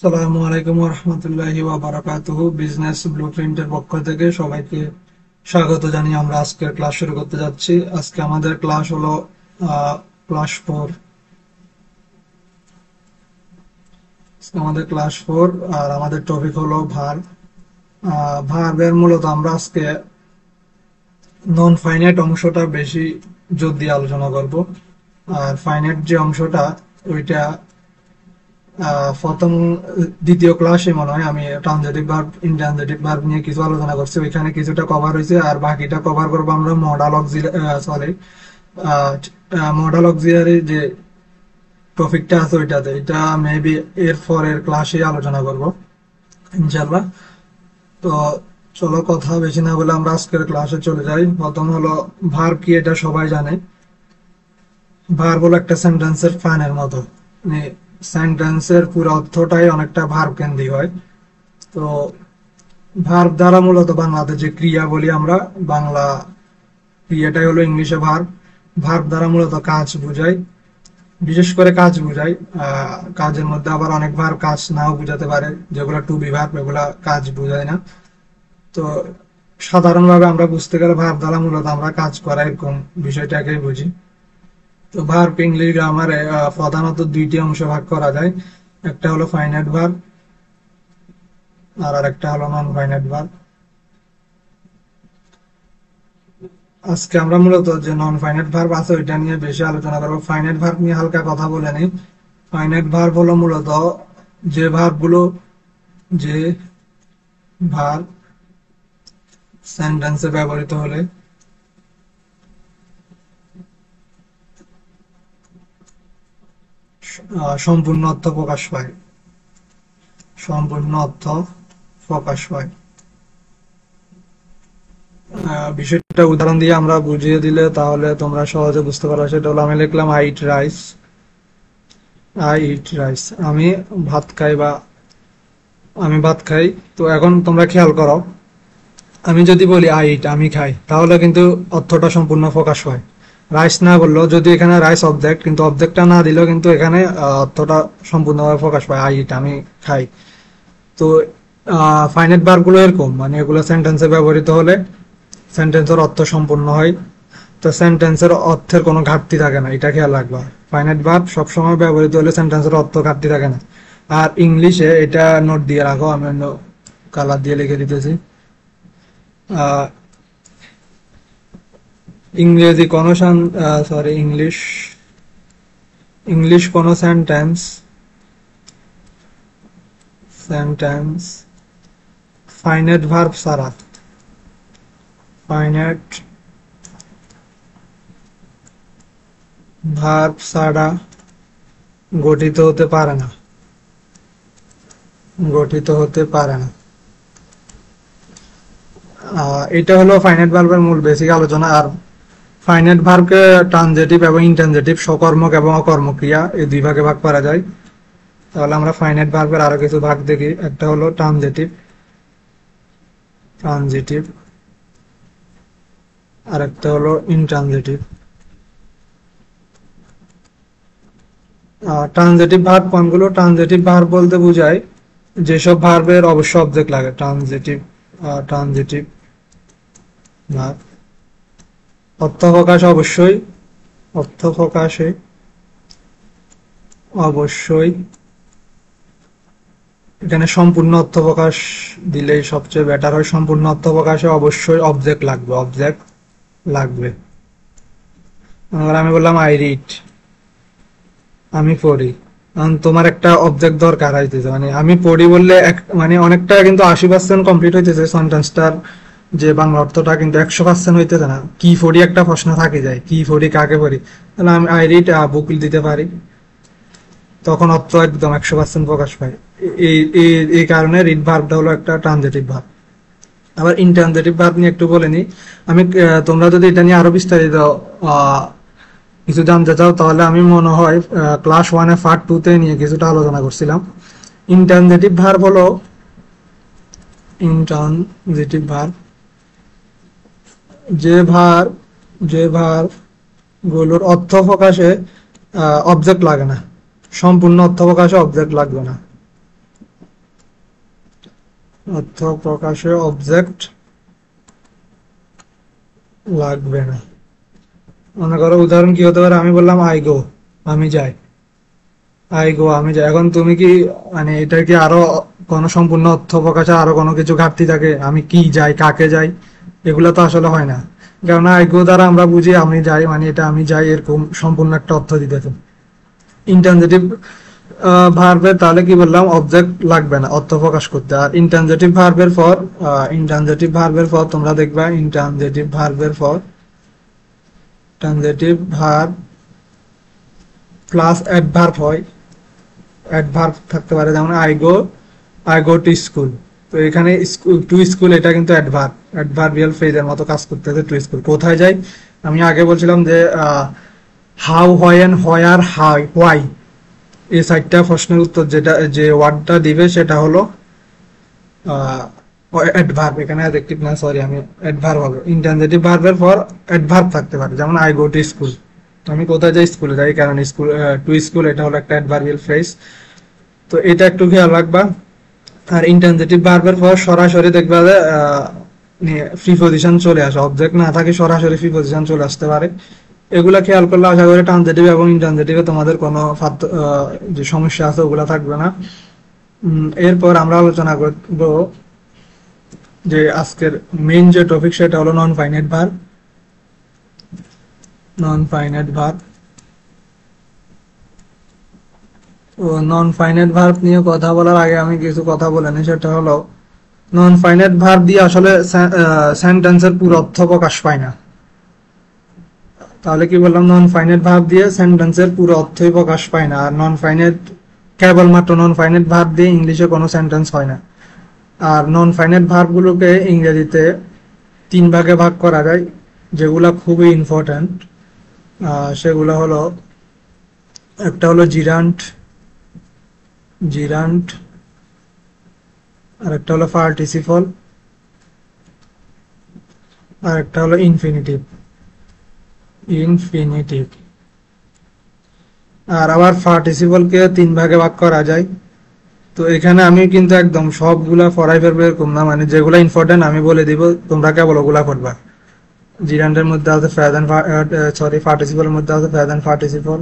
আসসালামু আলাইকুম ওয়া রাহমাতুল্লাহি ওয়া বারাকাতুহু। বিজনেস ব্লুপ্রিন্টের পক্ষ থেকে সবাইকে স্বাগত জানিয়ে আমরা আজকের ক্লাস শুরু করতে যাচ্ছি। আজকে আমাদের ক্লাস হলো ক্লাস 4। ক্লাস 4 আর আমাদের টপিক হলো ভার্ব। ভার্বের মূলত আমরা আজকে নন ফাইনাইট অংশটা বেশি জোর দিয়ে আলোচনা করব। আর ফাইনাইট যে অংশটা ওইটা প্রথম দ্বিতীয় ক্লাসে মনে হয় আমি ট্রানজিটিভ ভার্ব ইনট্রানজিটিভ ভার্ব নিয়ে কিছু আলোচনা করছি, ওইখানে কিছুটা কভার হয়েছে। আর বাকিটা কভার করবো আমরা মডাল অক্সিলারি যে টপিকটা আছে ওইটাতে। এটা মেবি এর পরের ক্লাসে আলোচনা করব ইনশাল্লাহ। তো চলো কথা বেশি না বলে আমরা আজকের ক্লাসে চলে যাই। প্রথম হলো ভার্ব কি, এটা সবাই জানে। ভার্ব হলো একটা সেন্টেন্সের ফানের মতো, মানে সেন্টেন্সের পুরো অর্থটাই অনেকটা ভার্ব কেন্দ্রিক হয়। তো ভার্ব দ্বারা মূলত বাংলাতে যে ক্রিয়া বলি আমরা, বাংলা ক্রিয়াটাই হলো ইংলিশে ভার্ব। ভার্ব দ্বারা মূলত কাজ বোঝায়, বিশেষ করে কাজ বোঝায়। কাজের মধ্যে আবার অনেক ভার্ব কাজ নাও বোঝাতে পারে, যেগুলো টু বি ভার্ব, এগুলা কাজ বোঝায় না। তো সাধারণভাবে আমরা বুঝতে গেলে ভার্ব দ্বারা মূলত আমরা কাজ করা এরকম বিষয়টাকেই বুঝি। তো ভার্ব ইংলিশ গ্রামারে প্রধানত দুইটি অংশে ভাগ করা যায়। একটা হলো ফাইনাইট ভার্ব আর একটা হলো নন ফাইনাইট ভার্ব। আজকে আমরা মূলত যে নন ফাইনাইট ভার্ব আছে ওইটা নিয়ে বেশি আলোচনা করবো। ফাইনাইট ভার্ব নিয়ে হালকা কথা বলে নিই। ফাইনাইট ভার্ব হলো মূলত যে ভার্বগুলো যে ভার্ব সেন্টেন্সে ব্যবহৃত হলে সম্পূর্ণ অর্থ প্রকাশ পায়, সম্পূর্ণ অর্থ প্রকাশ পায়। বিষয়টা উদাহরণ দিয়ে আমরা বুঝিয়ে দিলে তাহলে তোমরা সহজে বুঝতে পারো। সেটা হলো আমি লিখলাম I eat rice, I eat rice, আমি ভাত খাই বা আমি ভাত খাই। তো এখন তোমরা খেয়াল করো, আমি যদি বলি আই ইট আমি খাই, তাহলে কিন্তু অর্থটা সম্পূর্ণ প্রকাশ হয়। রাইস না বললেও, যদি এখানে রাইস অবজেক্ট, কিন্তু অবজেক্টটা না দিলেও কিন্তু এখানে অর্থটা সম্পূর্ণভাবে প্রকাশ পায়, আই ইট আমি খাই। তো ফাইনাইট ভার্ব গুলো এরকম, মানে এগুলো সেন্টেন্সে ব্যবহৃত হলে সেন্টেন্সের অর্থ সম্পূর্ণ হয়। তো সেন্টেন্সের অর্থের কোনো ঘাটতি থাকে না, এটা খেয়াল রাখবা। ফাইনাইট ভার্ব সবসময় ব্যবহৃত হলে সেন্টেন্সের অর্থ ঘাটতি থাকে না। আর ইংলিশে এটা নোট দিয়ে রাখো, আমি অন্য কালার দিয়ে লিখে দিতেছি। ইংরেজি কোনো ইংলিশ কোনো সেন্টেন্স ফাইনাইট ভার্ব ছাড়া, ফাইনাইট ভার্ব ছাড়া গঠিত হতে পারে না, গঠিত হতে পারে না। এটা হলো ফাইনাইট ভার্বের মূল বেসিক আলোচনা। আর ফাইনাইট ভার্বকে ট্রানজিটিভ এবং ইনট্রানজিটিভ, সকর্মক এবং অকর্মক ক্রিয়া, এই দুই ভাগে ভাগ করা যায়। তাহলে আমরা ফাইনাইট ভার্বের আরো কিছু ভাগ দেখি। একটা হলো ট্রানজিটিভ, ট্রানজিটিভ, আর একটা হলো ইনট্রানজিটিভ। ট্রানজিটিভ ভার্ব কোনগুলো? ট্রানজিটিভ ভার্ব বলতে বোঝায় যেসব ভার্বের অবশ্য অবজেক্ট লাগে। ট্রানজিটিভ ভার্ব অর্থ প্রকাশ অবশ্যই, অর্থ প্রকাশে অবশ্যই, এখানে সম্পূর্ণ অর্থ প্রকাশ দিলেই সবচেয়ে বেটার হয়। সম্পূর্ণ অর্থ প্রকাশে অবশ্যই অবজেক্ট লাগবে, অবজেক্ট লাগবে। আমি বললাম আই রিড, আমি পড়ি, তোমার একটা অবজেক্ট দরকার হইতেছে। মানে আমি পড়ি বললে মানে অনেকটা কিন্তু 80% কমপ্লিট হইতেছে সেন্টেন্সটার, যে বাংলা অর্থটা কিন্তু 100% হইতেছে না। কি পড়ি একটা প্রশ্ন থাকে যায়, কি পড়ি কাকে পড়ি। তাহলে আমি আই রিড বুক দিতে পারি, তখন অর্থ একদম 100% প্রকাশ পায়। এই কারণে রিড ভার্বটা হলো একটা ট্রানজিটিভ ভার্ব। আবার ইনট্রানজিটিভ ভার্ব নিয়ে একটু বলে নি আমি। তোমরা যদি এটা নিয়ে আরো বিস্তারিত কিছু জানতে চাও, তাহলে আমি মনে হয় ক্লাস 1 পার্ট 2 তে নিয়ে কিছুটা আলোচনা করছিলাম। ইনট্রানজিটিভ ভার্ব হলো, ইনট্রানজিটিভ ভার্ব যে ভার্ব গুলোর অর্থ প্রকাশে অবজেক্ট লাগে না, সম্পূর্ণ অর্থ প্রকাশে অবজেক্ট লাগবে না। অর্থ প্রকাশে অবজেক্ট লাগবে না। মনে করো উদাহরণ কি হতে পারে, আমি বললাম আই গো, আমি যাই। আমি যাই, এখন তুমি কি মানে এটা কি আরো কোনো সম্পূর্ণ অর্থ প্রকাশে আরো কোনো কিছু ঘাটতি থাকে? আমি কি যাই, কাকে যাই, এগুলা তো আসলে হয় না। কারণ আই গো দ্বারা আমরা বুঝি আমি যাই, মানে এটা আমি যাই, এরকম সম্পূর্ণ একটা অর্থ দিতেছে। ইন্ট্রানজিটিভ ভার্বের তাহলে কি বললাম, অবজেক্ট লাগবে না অর্থ প্রকাশ করতে। আর ইন্ট্রানজিটিভ ভার্বের পর তোমরা দেখবা ট্রানজিটিভ ভার্ব প্লাস অ্যাডভার্ব হয়। অ্যাডভার্ব থাকতে পারে, যেমন আই গো টু স্কুল। তো এখানে টু স্কুল এটা কিন্তু অ্যাডভার্বিয়াল ফ্রেজের মতো কাজ করতেছে। টু স্কুল কোথায় যাই, আমি আগে বলছিলাম যে হাউ, হোয়েন, হোয়ার, হোয়াই, এই চারটা প্রশ্নের উত্তর যেটা যে ওয়ার্ডটা দিবে সেটা হলো অ্যাডভার্ব। এখানে অ্যাডজেক্টিভ না, সরি, আমি অ্যাডভার্ব হবে। ইন্ট্রানজিটিভ ভার্বের পর অ্যাডভার্ব থাকতে পারে, যেমন আই গো টু স্কুল, আমি কোথায় যাই, স্কুলে যাই, কারণ স্কুল টু স্কুল এটা হলো একটা অ্যাডভার্বিয়াল ফ্রেজ। তো এটা একটু খেয়াল রাখবা। আর ইন্ট্রানজিটিভ ভার্বের পর সরাসরি দেখবা যে প্রিপজিশন চলে আসে, অবজেক্ট না থাকে, সরাসরি প্রিপজিশন চলে আসতে পারে। এগুলা খেয়াল করলে আশা করি ট্রানজিটিভ এবং ইন্ট্রানজিটিভে তোমাদের কোনো যে সমস্যা আছে ওগুলা থাকবে না। এরপর আমরা আলোচনা করব যে আজকের মেইন যে টপিক সেটা হলো নন ফাইনাইট ভার্ব। তো নন ফাইনাইট ভার্ব নিয়ে কথা বলার আগে আমি কিছু কথা বলে নিই। সেটা হলো নন ফাইনাইট ভার্ব দিয়ে আসলে সেন্টেন্সের পুরো অর্থ প্রকাশ পায় না। তাহলে কি বললাম, নন ফাইনাইট ভার্ব দিয়ে সেন্টেন্সের পুরো অর্থই প্রকাশ পায় না। আর কেবলমাত্র নন ফাইনাইট ভার্ব দিয়ে ইংলিশে কোনো সেন্টেন্স হয় না। আর নন ফাইনাইট ভার্ব গুলোকে ইংরেজিতে 3 ভাগে ভাগ করা যায়, যেগুলা খুবই ইম্পর্টেন্ট। সেগুলো হলো, একটা হলো জিরান্ট, আর একটা হলো পার্টিসিপল, আর একটা হলো ইনফিনিটিভ। আর আবার পার্টিসিপলকে 3 ভাগে ভাগ করা যায়। তো এখানে আমি কিন্তু একদম সবগুলা পড়াই ফেলবো এরকম না, মানে যেগুলা ইম্পর্টেন্ট আমি বলে দিব, তোমরা কেবল ওগুলা পড়বা। জিরান্ডের মধ্যে আছে পার্টিসিপলের মধ্যে আছে প্রেজেন্ট পার্টিসিপল,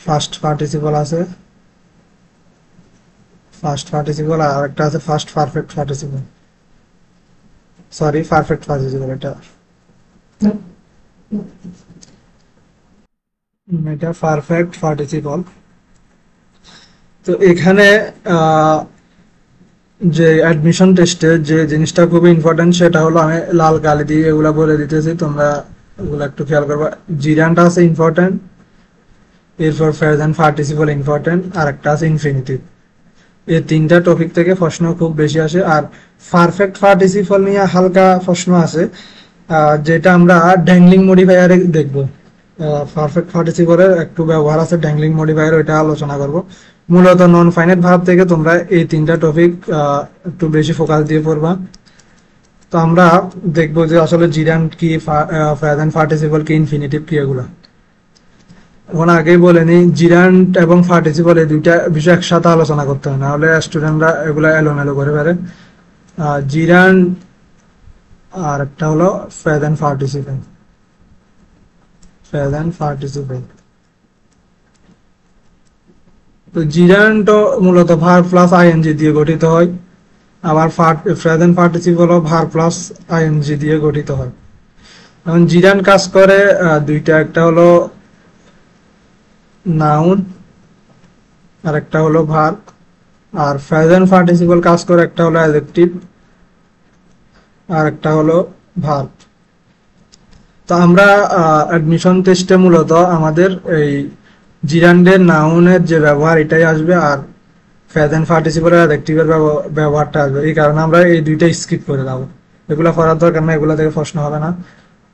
ফার্স্ট পার্টিসিপল আছে, আর একটা আছে first perfect participle, perfect participle. এটা পারফেক্ট পার্টিসিপল। তো এখানে যে অ্যাডমিশন টেস্টে যে জিনিসটা খুবই ইম্পর্টেন্ট সেটা হলো, আমি লাল কালি দিয়ে এগুলা বলে দিতেছি, তোমরা এগুলা একটু খেয়াল করবা। জিরানটা আছে ইম্পর্টেন্ট, এরপর প্রেজেন্ট পার্টিসিপল ইম্পর্টেন্ট, আর একটা আছে ইনফিনিটিভ। এই 3টা টপিক থেকে প্রশ্ন খুব বেশি আসে। আর পারফেক্ট পার্টিসিপল নিয়ে হালকা প্রশ্ন আছে, যেটা আমরা ড্যাংলিং মডিফায়ারে দেখবো। পারফেক্ট পার্টিসিপলের একটু ব্যবহার আছে ড্যাংলিং মডিফায়ার, ওইটা আলোচনা করব। মূলত নন ফাইনাইট ভার্ব থেকে তোমরা এই 3টা টপিক একটু বেশি ফোকাস দিয়ে পড়বা। তো আমরা দেখবো যে আসলে জিরান্ট কি, প্রেজেন্ট পার্টিসিপল কি, ইনফিনিটিভ কি, এগুলা। এখন আগেই বলে নি, জিরান্ট এবং পার্টিসিপল এই 2টা বিষয় একসাথে আলোচনা করতে হয়, না হলে স্টুডেন্টরা এগুলা এলোমেলো করে ফেলে। জিরান্ট আর একটা হলো প্রেজেন্ট পার্টিসিপল। তো জিরান্ট মূলত ভার্ব প্লাস আইএনজি দিয়ে গঠিত হয়, আবার present participle verb plus ING দিয়ে গঠিত হয়। এখন জিরান্ট কাজ করে 2টা, একটা হলো নাউন আর একটা হলো ভার্ব। আর প্রেজেন্ট পার্টিসিপল কাজ করে, একটা হলো অ্যাডজেক্টিভ আর একটা হলো ভার্ব। তো আমরা অ্যাডমিশন টেস্টে মূলত আমাদের এই জিরান্ডের নাউনের যে ব্যবহার এটাই আসবে, আর প্রেজেন্ট পার্টিসিপলের অ্যাডজেক্টিভের ব্যবহারটা আসবে। এই কারণে আমরা এই 2টা স্কিপ করে দেবো, এগুলা পড়ার দরকার না, এগুলা থেকে প্রশ্ন হবে না।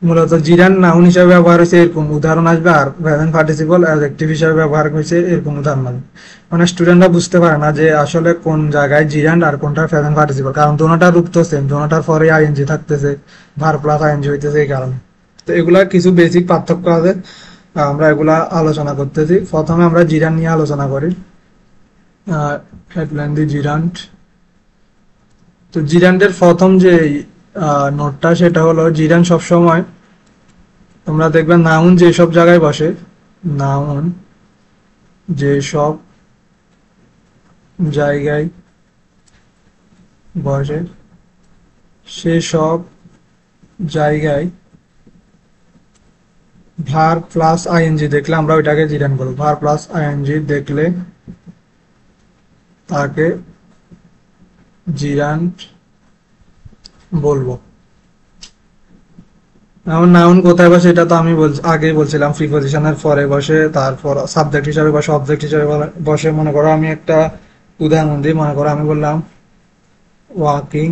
মূলত জিরান নাউন হিসেবে ব্যবহার হয়েছে এরকম উদাহরণ আসবে, আর প্রেজেন্ট পার্টিসিপল অ্যাডজেক্টিভ হিসেবে ব্যবহার হয়েছে এরকম উদাহরণ আসবে। মানে স্টুডেন্টরা বুঝতে পারে না যে আসলে কোন জায়গায় জিরান আর কোনটা প্রেজেন্ট পার্টিসিপল, কারণ দুটোটার রূপ তো সেম, দুটোটার পরে আইএনজি থাকতেছে, ভার্ব প্লাস আইএনজি হইতেছে, এই কারণে। তো এগুলা কিছু বেসিক পার্থক্য আছে, আমরা এগুলা আলোচনা করতেছি। প্রথমে আমরা জিরান নিয়ে আলোচনা করি। হেডলাইন দি জিরান্ট তো জিরান্ডের প্রথম যে নোটটা সেটা হলো জিরান্ড সবসময় তোমরা দেখবে নাউন যেসব জায়গায় বসে, নাউন যেসব জায়গায় বসে সেসব জায়গায় ভার প্লাস আইএনজি দেখলে আমরা ওইটাকে জিরান বলবো। ভার প্লাস আইএনজি দেখলে তাকে জিরান্ড বলবো। এখন নাউন কোথায় বসে এটা তো আমি আগেই বলছিলাম, প্রিপজিশনের পরে বসে, তারপর সাবজেক্ট হিসাবে বসে, অবজেক্ট হিসাবে বসে। মনে করো আমি একটা উদাহরণ দিই, মনে করো আমি বললাম walking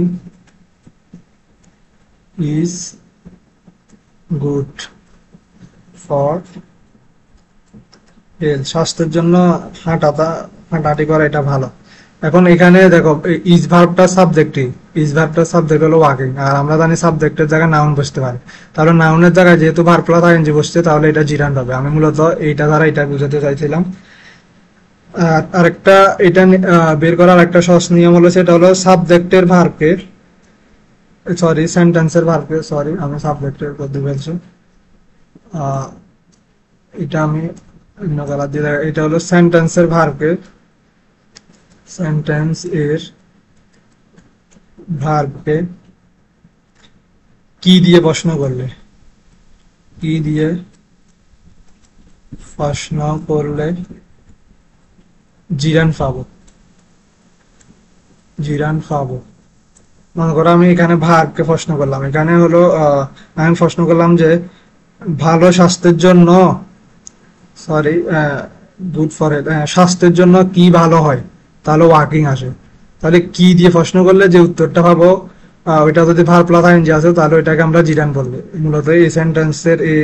is good for health, স্বাস্থ্যের জন্য হাঁটাহাঁটি করা এটা ভালো। এখন এখানে দেখো ইজ ভার্বটা সাবজেক্টই, ইজ ভার্বটা সাবজেক্ট হলো ওয়াকিং, আর আমরা জানি সাবজেক্টের জায়গায় নাউন বসতে পারে। তাহলে নাউনের জায়গায় যেহেতু ভার্ব প্লাস আইএনজি বসছে তাহলে এটা জিরান্ড হবে। আমি মূলত এইটা দ্বারা এটা বুঝাতে চাইছিলাম। আর আরেকটা এটা বের করার একটা সহজ নিয়ম হলো, সেটা হলো সাবজেক্টের ভার্বকে, সরি সেন্টেন্সের ভার্বকে, সরি আমি সাবজেক্টের করতে ফেলছি, এটা আমি অন্য কালার দিয়ে এটা হলো সেন্টেন্সের ভার্বকে, সেন্টেন্স এর ভার্বকে কি দিয়ে প্রশ্ন করলে, কি দিয়ে প্রশ্ন করলে জিরান্ড পাবো, জিরান্ড পাবো। মনে করো আমি এখানে ভার্বকে প্রশ্ন করলাম, এখানে হলো আমি প্রশ্ন করলাম যে ভালো স্বাস্থ্যের জন্য, সরি গুড ফর হেলথ, স্বাস্থ্যের জন্য কি ভালো হয়, তাহলে ওয়াকিং আসে। তাহলে কি দিয়ে প্রশ্ন করলে যে উত্তরটা পাবো, ওইটা যদি ভার্ব প্লাস আইএনজি আসে তাহলে ওইটাকে আমরা জিরান্ড বলবো। মূলত এই সেন্টেন্সের এই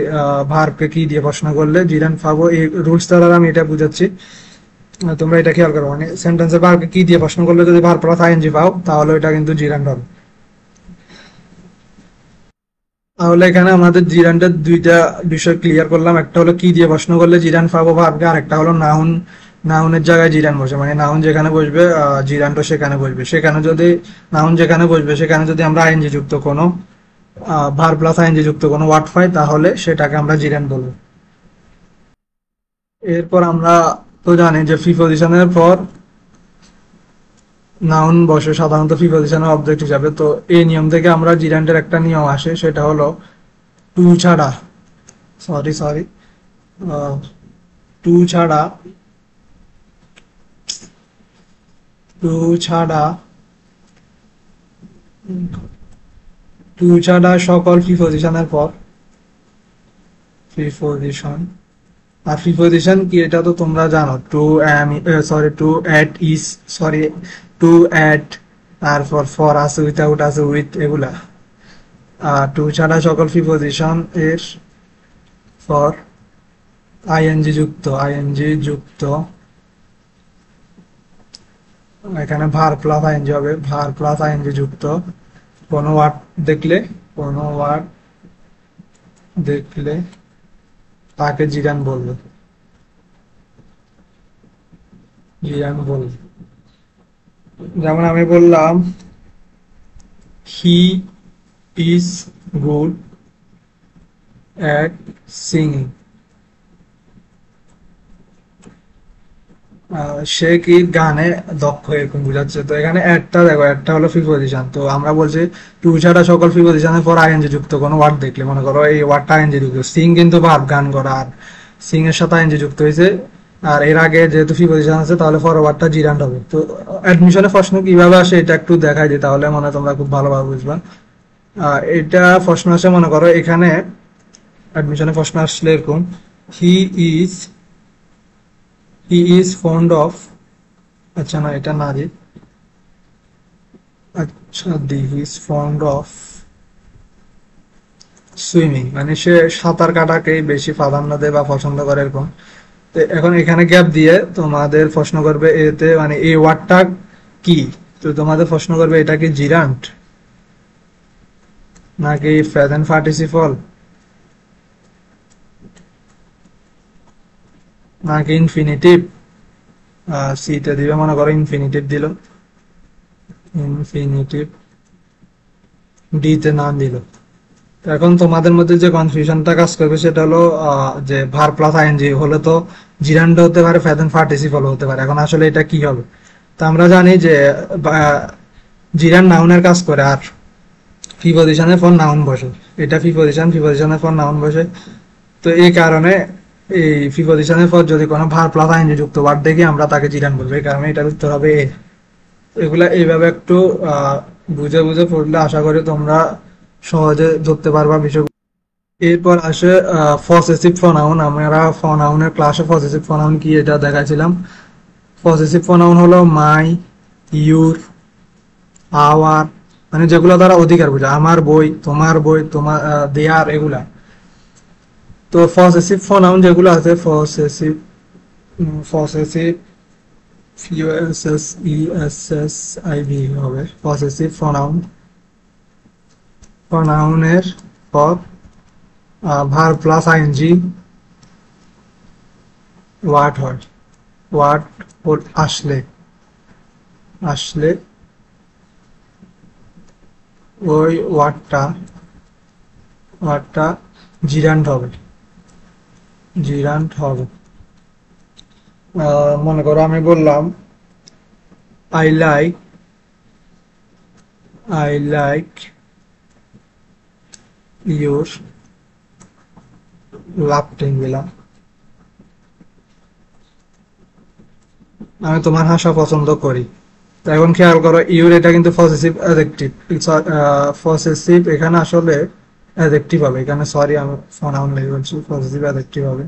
ভার্বকে কি দিয়ে প্রশ্ন করলে জিরান্ড পাবো, এই রুলস দ্বারা আমি এটা বুঝাচ্ছি, তোমরা এটা খেয়াল করো। মানে সেন্টেন্সের ভার্বকে কি দিয়ে প্রশ্ন করলে যদি ভার্ব প্লাস আইএনজি পাও তাহলে ওইটা কিন্তু জিরান্ড হবে। তাহলে এখানে আমাদের জিরান্ডের দুইটা বিষয় ক্লিয়ার করলাম, একটা হলো কি দিয়ে প্রশ্ন করলে জিরান্ড পাবো ভার্বকে, আর একটা হলো নাউন, নাউনের জায়গায় জিরান বসে, মানে নাউন যেখানে বসবে জিরানটা সেখানে বসবে। সেখানে যদি নাউন যেখানে বসবে সেখানে যদি আমরা আইএনজি যুক্ত কোনো ভার্ব প্লাস আইএনজি যুক্ত কোনো ওয়ার্ড পাই তাহলে সেটাকে আমরা জিরান বলবো। এরপর আমরা তো জানি যে প্রিপজিশনের পর নাউন বসে সাধারণত প্রিপজিশনের অবজেক্ট হিসাবে। তো এই নিয়ম থেকে আমরা জিরান্ডের একটা নিয়ম আসে, সেটা হলো টু ছাড়া, সরি সরি টু ছাড়া, টু ছাড়া, টু ছাড়া সকল প্রিপজিশনের পর, প্রিপজিশন, আর প্রিপজিশন কি এটা তো তোমরা জানো, to sorry to at is, sorry to at, তারপর ফর আছে, উইথাউট আছে, উইথ, এগুলা। টু ছাড়া সকল প্রিপজিশন এর পর আইএনজি যুক্ত, আইএনজি যুক্ত, এখানে ভার প্লাস আইএনজি হবে, ভার প্লাস আইএনজি যুক্ত কোনো ওয়ার্ড দেখলে, কোনো ওয়ার্ড দেখলে তাকে জিরান বলবে, জিরান বলবে। যেমন আমি বললাম he is good at singing, সে কি গানে দক্ষ, এরকম বোঝাচ্ছে। তো এখানে একটা দেখো, একটা হলো প্রিপজিশন, তো আমরা বলছি টু ছাড়া সকল প্রিপজিশনের পর আইএনজি যুক্ত কোনো ওয়ার্ড দেখলে, মনে করো এই ওয়ার্ডটা আইএনজি যুক্ত, সিং কিন্তু ভার্ব গান করা, আর সিং এর সাথে আইএনজি যুক্ত হয়েছে, আর এর আগে যেহেতু প্রিপজিশন আছে তাহলে ফরওয়ার্ডটা জিরান্ড হবে। তো অ্যাডমিশনে প্রশ্ন কিভাবে আসে এটা একটু দেখাই দিই, তাহলে মনে তোমরা খুব ভালোভাবে বুঝবা। এটা প্রশ্ন আসে, মনে করো এখানে অ্যাডমিশনে প্রশ্ন আসলে এরকম, he is, he is fond of, আচ্ছা না এটা না দি, আচ্ছা দি he is fond of swimming, মানে সে সাঁতার কাটাকেই বেশি প্রাধান্য দেয় বা পছন্দ করে এরকম। তো এখন এখানে গ্যাপ দিয়ে তোমাদের প্রশ্ন করবে এতে, মানে এই ওয়ার্ডটা কি, তো তোমাদের প্রশ্ন করবে এটা কি জিরান্ট নাকি প্রেজেন্ট পার্টিসিপল নাকি ইনফিনিটিভ। সিতে দিবে, মনে করো ইনফিনিটিভ দিল, ইনফিনিটিভ ডি তে নাম দিল। তো এখন তোমাদের মধ্যে যে কনফিউশনটা কাজ করবে সেটা হলো যে ভার প্লাস আইএনজি হলে তো জিরান্ড হতে পারে, প্রেজেন্ট পার্টিসিপল হতে পারে। এখন আসলে এটা কি হবে? তো আমরা জানি যে জিরান নাউনের কাজ করে আর প্রিপজিশনে ফর নাউন বসে। এটা প্রিপজিশনের পর নাউন বসে। তো এই কারণে এই প্রিপজিশনের পর যদি কোনো ভার প্লাস আইএনজি যুক্ত ওয়ার্ড দেখি আমরা তাকে জিরান বলবো। এই কারণে এটার উত্তর হবে এ। এগুলা এইভাবে একটু বুঝে বুঝে পড়লে আশা করি তোমরা সহজে ধরতে পারবা বিষয়। এরপর আসে পসেসিভ প্রনাউন। আমরা প্রনাউনের ক্লাসে পসেসিভ প্রনাউন কি এটা দেখাইছিলাম। পসেসিভ প্রনাউন হলো মাই, ইউর, আওয়ার, মানে যেগুলো দ্বারা অধিকার বোঝায়, আমার বই, তোমার বই, তোমার, দেয়ার, এগুলা। তো পসেসিভ প্রনাউন যেগুলো আছে, পসেসিভ POSSESSIV হবে পসেসিভ প্রনাউন। প্রনাউনের পর ভার প্লাস আইএনজি ওয়ার্ড হয়। ওয়ার্ড আসলে ওই ওয়ার্ডটা জিরান্ড হবে। মনে করো আমি বললাম আই লাইক ইউর লাফটিং দিলাম। আমি তোমার হাসা পছন্দ করি। তো এখন খেয়াল করো ইউর এটা কিন্তু পসেসিভ অ্যাডজেক্টিভ। পসেসিভ এখানে আসলে অ্যাডজেক্টিভ হবে। এখানে সরি আমি প্রনাউন লিখে বলছি, পসেসিভ অ্যাডজেক্টিভ হবে।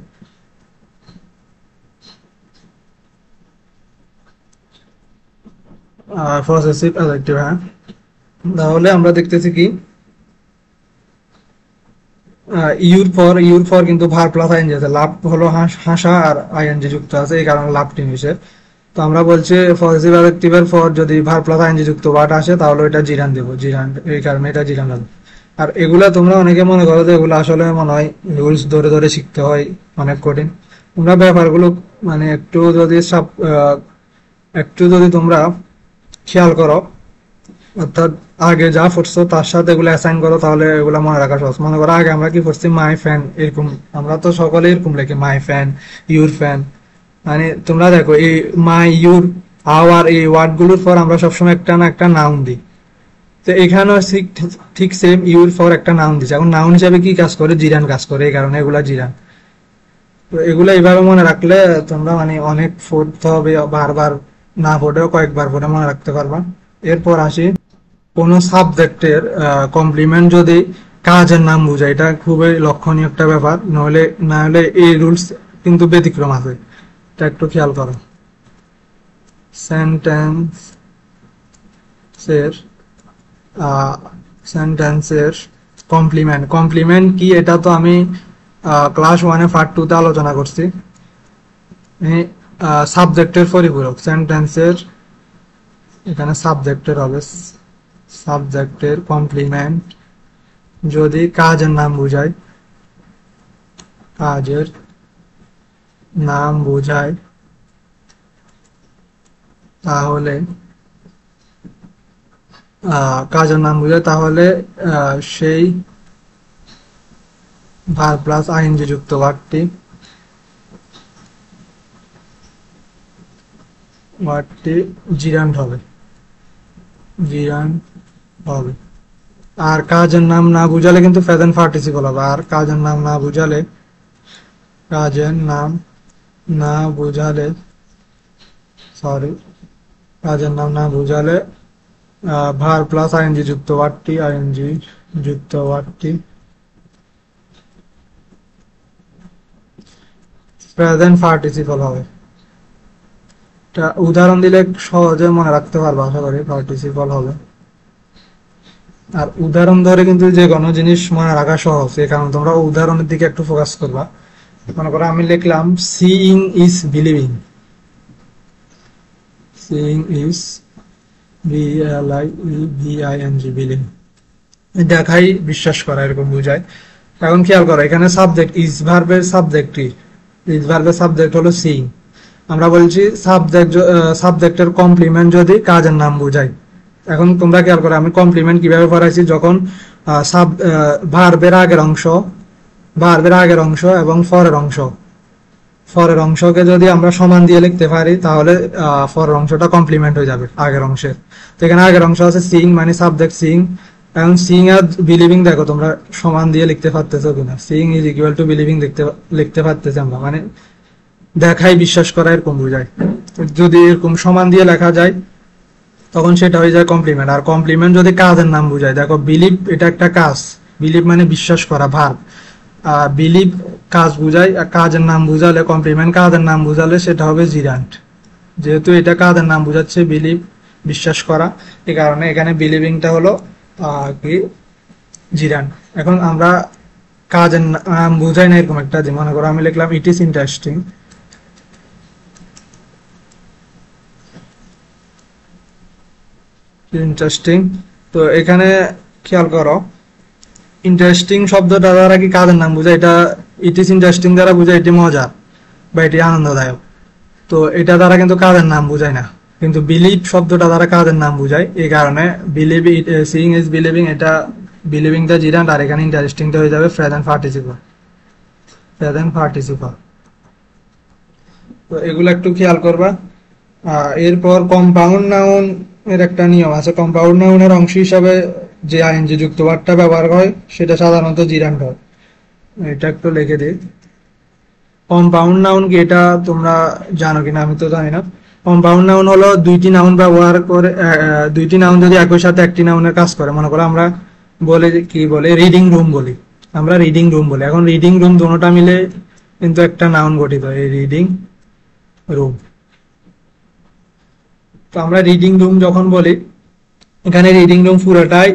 পসেসিভ অ্যাডজেক্টিভ, হ্যাঁ। তাহলে আমরা দেখতেছি কি ইউর ফর কিন্তু ভার প্লাস আইএনজি আছে। লাভ হলো হাসা আর আইএনজি যুক্ত আছে, এই কারণে লাভটি মিশে। তো আমরা বলছি পসেসিভ অ্যাডজেক্টিভের পর যদি ভার প্লাস আইএনজি যুক্ত ওয়ার্ড আসে তাহলে এটা জিরান দেবো। এই কারণে এটা জিরান হবে। আর এগুলা তোমরা অনেকে মনে করো যে এগুলো আসলে মনে হয় রুলস ধরে ধরে শিখতে হয়, অনেক কঠিন। তোমরা ব্যাপারগুলো মানে একটু যদি তোমরা খেয়াল করো, অর্থাৎ আগে যা পড়ছো তার সাথে এগুলো অ্যাসাইন করো, তাহলে এগুলো মনে রাখা সহজ। মনে করো আগে আমরা কি পড়ছি, মাই ফ্যান, এরকম আমরা তো সকলে এরকম লিখি, মাই ফ্যান, ইউর ফ্যান। মানে তোমরা দেখো এই মাই, ইউর, আওয়ার এই ওয়ার্ড গুলোর পর আমরা সবসময় একটা না একটা নাউন দিই। তো এখানেও ঠিক সেম, ইউর পর একটা নাউন দিচ্ছে। এখন নাউন হিসাবে কি কাজ করে? জিরান কাজ করে, এই কারণে এগুলা জিরান। তো এগুলো এইভাবে মনে রাখলে তোমরা মানে অনেক পড়তে হবে, বারবার না পড়েও কয়েকবার পড়ে মনে রাখতে পারবা। এরপর আসি কোন সাবজেক্টের কমপ্লিমেন্ট যদি কাজের নাম বোঝায়, এটা খুবই লক্ষণীয় একটা ব্যাপার। না হলে এই রুলস কিন্তু ব্যতিক্রম আছে, এটা একটু খেয়াল করো। সেন্টেন্সের কমপ্লিমেন্ট কি এটা তো আমি ক্লাস 1-এ পার্ট 2-তে আলোচনা করছি। সাবজেক্টের পরিপূরক সেন্টেন্সের, এখানে সাবজেক্টের হবে, সাবজেক্টের কমপ্লিমেন্ট যদি কাজের নাম বোঝায়, তাহলে সেই ভার প্লাস আইএনজি যুক্ত ওয়ার্ডটি জিরান্ড হবে। আর কাজের নাম না বুঝালে কিন্তু প্রেজেন্ট পার্টিসিপল হবে। আর কাজের নাম না বুঝালে ভার প্লাস আইএনজি যুক্ত ওয়ার্ডটি প্রেজেন্ট পার্টিসিপল হবে। উদাহরণ দিলে সহজে মনে রাখতে পারবো আশা করি, পার্টিসিপল হবে। আর উদাহরণ ধরে কিন্তু যে কোনো জিনিস মনে রাখা সহজ, এই কারণে তোমরা উদাহরণের দিকে একটু ফোকাস করবা। মনে করো আমি লিখলাম সিইং ইজ বিলিভিং। বিলিভিং দেখাই বিশ্বাস করা, এরকম বুঝায়। এখন খেয়াল করো এখানে সাবজেক্ট ইজ ভার্বের সাবজেক্ট হলো সিইং। আমরা বলছি সাবজেক্টের কমপ্লিমেন্ট যদি কাজের নাম বোঝায়। এখন তোমরা খেয়াল করো আমি কমপ্লিমেন্ট কিভাবে পড়াইছি, যখন সাব ভার্বের আগের অংশ এবং ফরের অংশকে যদি আমরা সমান দিয়ে লিখতে পারি তাহলে ফরের অংশটা কমপ্লিমেন্ট হয়ে যাবে আগের অংশের। তো এখানে আগের অংশ আছে সিং, মানে সাবজেক্ট সিং। এখন সিং আর বিলিভিং দেখো তোমরা সমান দিয়ে লিখতে পারতেছো কিনা। Singh is equal to believing লিখতে পারতেছি আমরা, মানে দেখাই বিশ্বাস করা এরকম বোঝায়। যদি এরকম সমান দিয়ে লেখা যায় তখন সেটা হয়ে যায় কমপ্লিমেন্ট। আর কমপ্লিমেন্ট যদি কাজের নাম বোঝায়, দেখো বিলিভ এটা একটা কাজ, বিলিভ মানে বিশ্বাস করা, ভার্ব। বিলিভ কাজ বুঝায়, কাজের নাম বুঝালে কমপ্লিমেন্ট কাজের নাম বুঝালে সেটা হবে জিরান্ট। যেহেতু এটা কাজের নাম বুঝাচ্ছে বিলিভ বিশ্বাস করা, এই কারণে এখানে বিলিভিংটা হলো কি জিরান্ট। এখন আমরা কাজের নাম বুঝাই না এরকম একটা, যে মনে করো আমি লিখলাম ইট ইজ ইন্টারেস্টিং, ইন্টারেস্টিং। তো এখানে খেয়াল করো ইন্টারেস্টিং শব্দটা দ্বারা কি কাজের নাম বোঝায়, এটা ইট ইজ ইন্টারেস্টিং দ্বারা বোঝায় এটি মজা বা এটি আনন্দদায়ক। তো এটা দ্বারা কিন্তু কাজের নাম বোঝায় না, কিন্তু বিলিভ শব্দটা দ্বারা কাজের নাম বোঝায়। এই কারণে বিলিভ সিইং ইজ বিলিভিং, এটা বিলিভিংটা জিরান্ট, আর এখানে ইন্টারেস্টিংটা হয়ে যাবে প্রেজেন্ট পার্টিসিপল। তো এগুলো একটু খেয়াল করবা। এরপর কম্পাউন্ড নাউন এর একটা নিয়ম আছে। কম্পাউন্ড নাউনের অংশ হিসাবে যে আইএনজি যুক্ত ওয়ার্ডটা ব্যবহার হয় সেটা সাধারণত জিরান্ট হয়। এটা একটু লিখে দিই। কম্পাউন্ড নাউন কি এটা তোমরা জানো কিনা আমি তো জানি না। কম্পাউন্ড নাউন হলো দুইটি নাউন ব্যবহার করে, দুইটি নাউন যদি একই সাথে একটি নাউনের কাজ করে। মনে করো আমরা বলে রিডিং রুম বলি, আমরা রিডিং রুম বলি। এখন রিডিং রুম দুটোটা মিলে কিন্তু একটা নাউন গঠিত হয়, রিডিং রুম। তো আমরা রিডিং রুম যখন বলি, এখানে রিডিং রুম পুরোটাই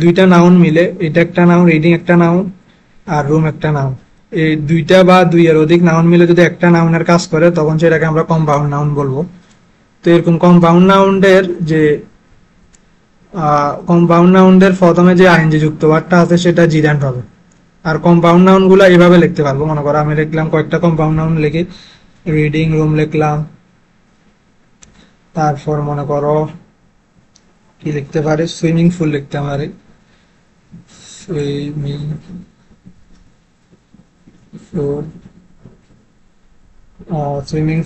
দুইটা নাউন মিলে, এটা একটা নাউন, রিডিং একটা নাউন, আর রুম একটা নাউন। এই দুইটা বা দুইয়ের অধিক নাউন মিলে যদি একটা নাউনের কাজ করে তখন সেটাকে আমরা কম্পাউন্ড নাউন বলবো। তো এরকম কম্পাউন্ড নাউন্ডের প্রথমে যে আইএনজি যুক্ত ওয়ার্ডটা আছে সেটা জিরান্ট হবে। আর কম্পাউন্ড নাউন গুলো এইভাবে লিখতে পারবো। মনে করো আমি লিখলাম কয়েকটা কম্পাউন্ড নাউন লিখি, রিডিং রুম লিখলাম, তারপর মনে করো কি লিখতে পারি, সুইমিং পুল লিখতে পারি, সুইমিং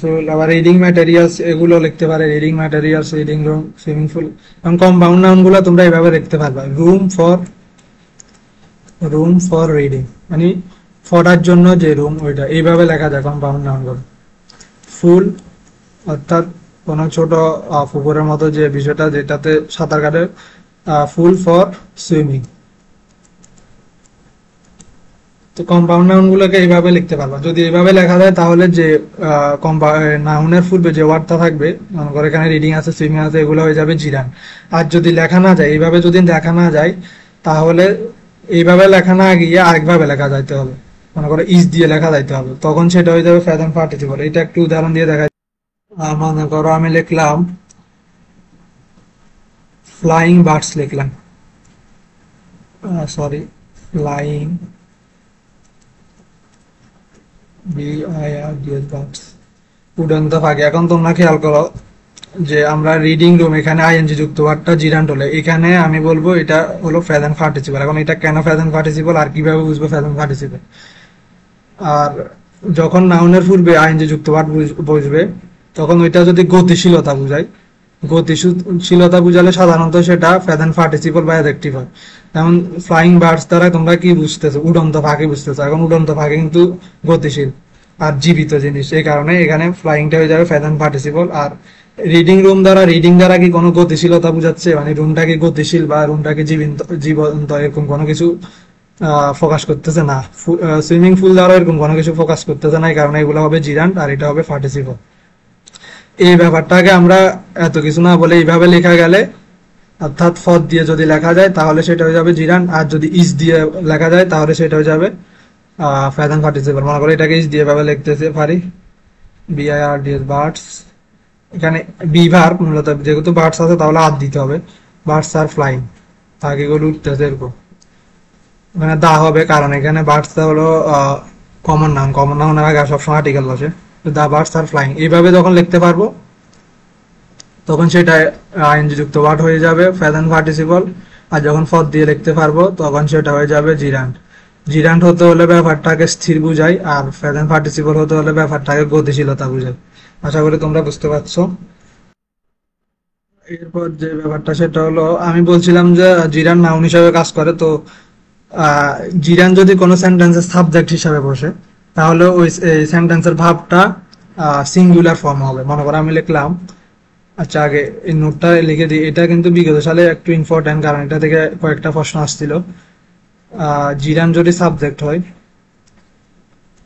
পুল। আবার রিডিং ম্যাটেরিয়ালস এগুলো লিখতে পারে, reading materials, reading room, swimming pool. এবং কম্পাউন্ড নাউন গুলো তোমরা এইভাবে লিখতে পারবা, রুম ফর রিডিং, মানে পড়ার জন্য যে রুম ওইটা, এইভাবে লেখা যায় কম্পাউন্ড নাউন গুলো। ফুল অর্থাৎ কোন ছোট পুকুরের মতো যে বিষয়টা যেটাতে সাঁতার কাটে, ফুল ফর সুইমিং। তো কম্পাউন্ড নাউন গুলোকে এইভাবে লিখতে পারবা। যদি এইভাবে লেখা যায় তাহলে যে নাউনের পূর্বে যে ওয়ার্ডটা থাকবে, মনে করো এখানে রিডিং আছে, সুইমিং আছে, এগুলো হয়ে যাবে জিরান। আর যদি লেখা না যায়, এইভাবে যদি লেখা না যায় তাহলে এইভাবে লেখা না গিয়ে আরেকভাবে লেখা যাইতে হবে। মনে করো ইজ দিয়ে লেখা যাইতে হবে, তখন সেটা হয়ে যাবে প্রেজেন্ট পার্টিসিপল। এটা একটু উদাহরণ দিয়ে দেখা। মনে করো আমি লিখলাম ফ্লাইং বার্ডস লিখলাম, ফ্লাইং বার্ডস, উড়ন্ত পাখি। এখন তোমরা খেয়াল করো যে আমরা রিডিং রুম, এখানে আইএনজি যুক্ত ওয়ার্ডটা জিরান্ট হলে এখানে আমি বলবো এটা হলো প্রেজেন্ট পার্টিসিপল। এখন এটা কেন প্রেজেন্ট পার্টিসিপল আর কিভাবে বুঝবো প্রেজেন্ট পার্টিসিপল? আর যখন নাউনের পূর্বে আইএনজি যুক্ত ওয়ার্ড বসবে তখন ওইটা যদি গতিশীলতা বুঝায়, গতিশীলতা বুঝালে সাধারণত সেটা প্রেজেন্ট পার্টিসিপল বা অ্যাডজেক্টিভ হয়। যেমন ফ্লাইং বার্ডস দ্বারা তোমরা কি বুঝতেছো? উড়ন্ত পাখি বুঝতেছো। এখন উড়ন্ত পাখি কিন্তু গতিশীল আর জীবিত জিনিস, এই কারণে এখানে ফ্লাইংটা হয়ে যাবে প্রেজেন্ট পার্টিসিপল। আর রিডিং দ্বারা কি কোনো গতিশীলতা বুঝাচ্ছে, মানে রুমটা কি গতিশীল বা রুমটা কি জীবন্ত এরকম কোনো কিছু ফোকাস করতেছে না। সুইমিং পুল দ্বারা এরকম কোনো কিছু ফোকাস করতেছে না, এই কারণে এগুলো হবে জিরান্ট আর এটা হবে পার্টিসিপল। এই ব্যাপারটাকে আমরা এত কিছু না বলে এইভাবে লেখা গেলে, অর্থাৎ ফর দিয়ে যদি লেখা যায় তাহলে সেটা হয়ে যাবে জিরান্ট, আর যদি ইজ দিয়ে লেখা যায় তাহলে সেটা হয়ে যাবে প্রেজেন্ট পার্টিসিপল। মনে করো এটাকে ইজ দিয়ে ভাবে লিখতে পারি, BIRDS বার্ডস। এখানে বি ভার্ব মূলত, যেহেতু বার্ডস আছে তাহলে আর দিতে হবে, বার্ডস আর ফ্লাইং, পাখিগুলো উঠতেছে এরকম। এখানে দা হবে কারণ এখানে বার্ডসটা হলো কমন নাউন আগে সবসময় আর্টিকেল বসে। দা বার্ডস আর ফ্লাইং, এইভাবে যখন লিখতে পারবো তখন সেটা আইএনজি যুক্ত ওয়ার্ড হয়ে যাবে প্রেজেন্ট পার্টিসিপল। আর যখন ফর দিয়ে লিখতে পারবো তখন সেটা হয়ে যাবে জিরান্ড। জিরান্ড হতে হলে ব্যাপারটাকে স্থির বুঝাই, আর প্রেজেন্ট পার্টিসিপল হতে হলে ব্যাপারটাকে গতিশীলতা বুঝাই। আশা করি তোমরা বুঝতে পারছো। এরপর যে ব্যাপারটা সেটা হলো, আমি বলছিলাম যে জিরান নাউন হিসাবে কাজ করে। তো আহ, জিরান যদি কোনো সেন্টেন্সের সাবজেক্ট হিসাবে বসে, তাহলে ওই সেন্টেন্সের ভাবটা সিঙ্গুলার ফর্ম হবে। মনে করো আমি লিখলাম, আচ্ছা আগে এই নোটটা লিখে দিই, এটা কিন্তু বিগত সালে একটু ইম্পর্টেন্ট, কারণ এটা থেকে কয়েকটা প্রশ্ন আসছিল। জিরান যদি সাবজেক্ট হয়,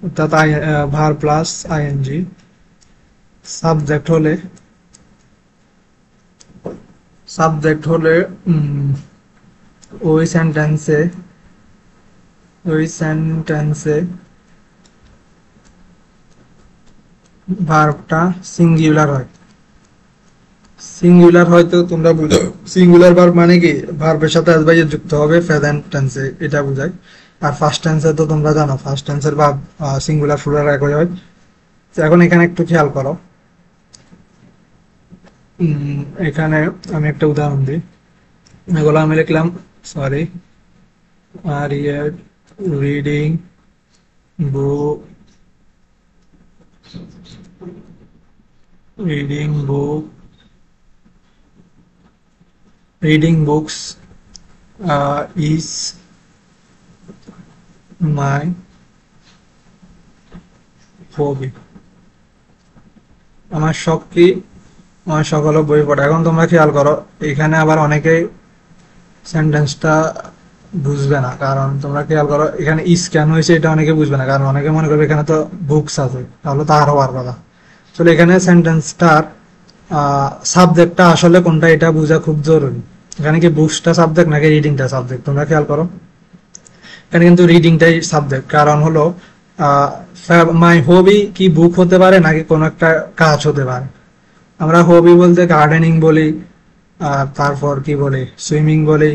অর্থাৎ ভার প্লাস আইএনজি, সাবজেক্ট হলে সাবজেক্ট হলে উম, ওই সেন্টেন্সে ওই সেন্টেন্সে ভার্বটা সিঙ্গুলার হয়। সিঙ্গুলার হয়তো তোমরা বুঝো, সিঙ্গুলার ভার্ব মানে কি, ভার্বের সাথে অ্যাস যুক্ত হবে প্রেজেন্ট টেন্সে, এটা বোঝায়। আর ফার্স্ট টেন্সে তো তোমরা জানো ফার্স্ট টেন্সের ভার্ব সিঙ্গুলার প্লুরাল একই হয়। তো এখন এখানে একটু খেয়াল করো। এখানে আমি একটা উদাহরণ দিই। এগুলো আমি লিখলাম, সরি, আর reading book reading book reading books is my hobby. আমার শখ কি, আমার শখ হলো বই পড়া। এখন তোমরা খেয়াল করো, এখানে আবার অনেকেই সেন্টেন্সটা বুঝবে না, কারণ তোমরা খেয়াল করো এখানে ইস কেন হয়েছে এটা অনেকে বুঝবে না, কারণ অনেকে মনে করবে এখানে তো বুকস আছে, তাহলে তার হওয়ার কথা। আসলে এখানে সেন্টেন্সটার সাবজেক্টটা আসলে কোনটা এটা বোঝা খুব জরুরি। এখানে কি বুকসটা সাবজেক্ট নাকি রিডিংটা সাবজেক্ট, তোমরা খেয়াল করো। এখানে কিন্তু রিডিংটাই সাবজেক্ট, কারণ হলো মাই হবি কি বুক হতে পারে নাকি কোনো একটা কাজ হতে পারে। আমরা হবি বলতে গার্ডেনিং বলি, তারপর কি বলি, সুইমিং বলি,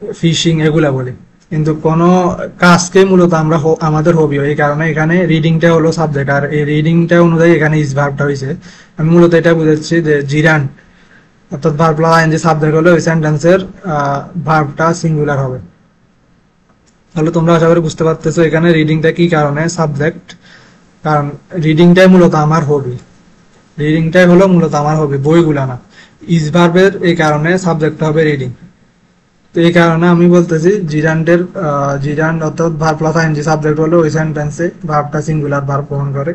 ফিশিং, এগুলা বলি। কিন্তু কোন কাজকে মূলত আমরা আমাদের হবি, এই কারণে এখানে রিডিংটা হলো সাবজেক্ট, আর এই রিডিংটা অনুযায়ী এখানে ইজ ভার্বটা হয়েছে। আমি মূলত এটা বুঝাচ্ছি যে জিরান অর্থাৎ ভার্ব প্লাস আইএনজি সাবজেক্ট হলে ওই সেন্টেন্সের ভার্বটা সিঙ্গুলার হবে। তাহলে তোমরা আশা করি বুঝতে পারতেছো এখানে রিডিংটা কি কারণে সাবজেক্ট, কারণ রিডিংটাই মূলত আমার হবি। রিডিংটাই হলো মূলত আমার হবি, বইগুলা না। ইজ ভার্বের এই কারণে সাবজেক্ট হবে রিডিং। তো এই কারণে আমি বলতেছি জিরান্ডের জিরান্ড অর্থাৎ ভার্ব প্লাস আইএনজি সাবজেক্ট হলো ওই সেন্টেন্সে ভার্বটা সিঙ্গুলার ভার্ব বহন করে।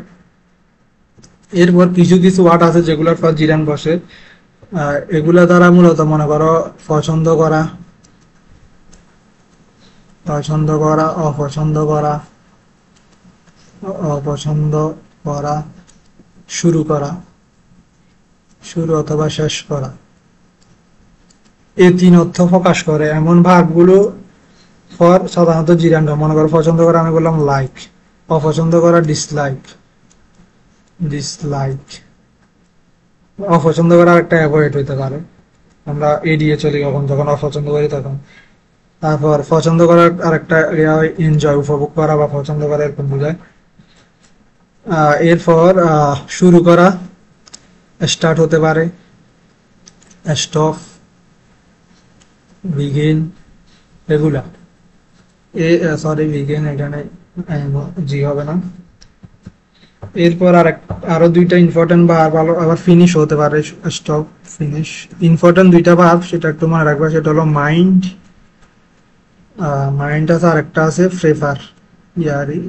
এরপর কিছু কিছু ওয়ার্ড আছে যেগুলোর পর জিরান্ড বসে, এগুলা দ্বারা মূলত মনে করো পছন্দ করা, পছন্দ করা, অপছন্দ করা, অপছন্দ করা, শুরু করা, শুরু অথবা শেষ করা, এই তিন অর্থ প্রকাশ করে এমন ভার্বগুলো ফর সাধারণত জিরান্ড। মনে করো পছন্দ করা আমি বললাম লাইক, অপছন্দ করা ডিসলাইক, ডিসলাইক, অপছন্দ করা একটা অ্যাভয়েড হইতে পারে, আমরা এড়িয়ে চলি কখন যখন অপছন্দ করি তখন। তারপর পছন্দ করার আরেকটা এনজয়, উপভোগ করা বা পছন্দ করা এরকম বোঝায়। এরপর শুরু করা, স্টার্ট হতে পারে, স্টপ, বিগিন, এগুলা। সরি বিগিন এখানে জি হবে না। এরপর আরো দুইটা ইম্পর্টেন্ট ভার্ব আবার ফিনিশ হতে পারে, স্টপ, ফিনিশ। ইম্পর্টেন্ট দুইটা ভার্ব সেটা একটু মনে রাখবা, সেটা হলো মাইন্ড, মাইন্ড আছে, আর একটা আছে ফ্রেফার, ইয়ারি।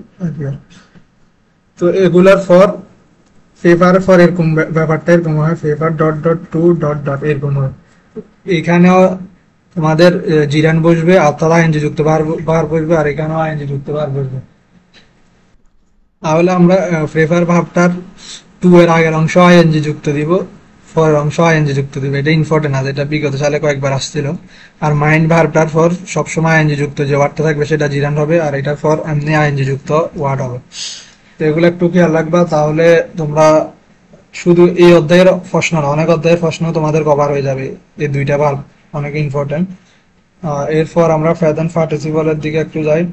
তো এগুলার ফর ফেভার ফর এরকম ব্যাপারটা এরকম হয়, favour dot dot to dot dot এরকম হয়। এখানেও তোমাদের জিরান বসবে, অর্থাৎ আইএনজি যুক্ত বার বসবে, আর এখানেও আইএনজি যুক্ত বার বসবে। তাহলে আমরা প্রেফার ভাবটার টু এর আগের অংশ আইএনজি যুক্ত দিব, ফরের অংশ আইএনজি যুক্ত দিব। এটা ইম্পর্টেন্ট আছে, এটা বিগত সালে কয়েকবার আসছিল। আর মাইন্ড ভার্বটার ফর সবসময় আইএনজি যুক্ত যে ওয়ার্ডটা থাকবে সেটা জিরান হবে, আর এটার ফর এমনি আইএনজি যুক্ত ওয়ার্ড হবে। তো এগুলো একটু খেয়াল রাখবা, তাহলে তোমরা শুধু এই অধ্যায়ের প্রশ্ন না, অনেক অধ্যায়ের প্রশ্ন তোমাদের কভার হয়ে যাবে। এই দুইটা ভার্ব অনেক ইম্পর্টেন্ট। এরপর আমরা প্রেজেন্ট পার্টিসিপলের দিকে একটু যাই।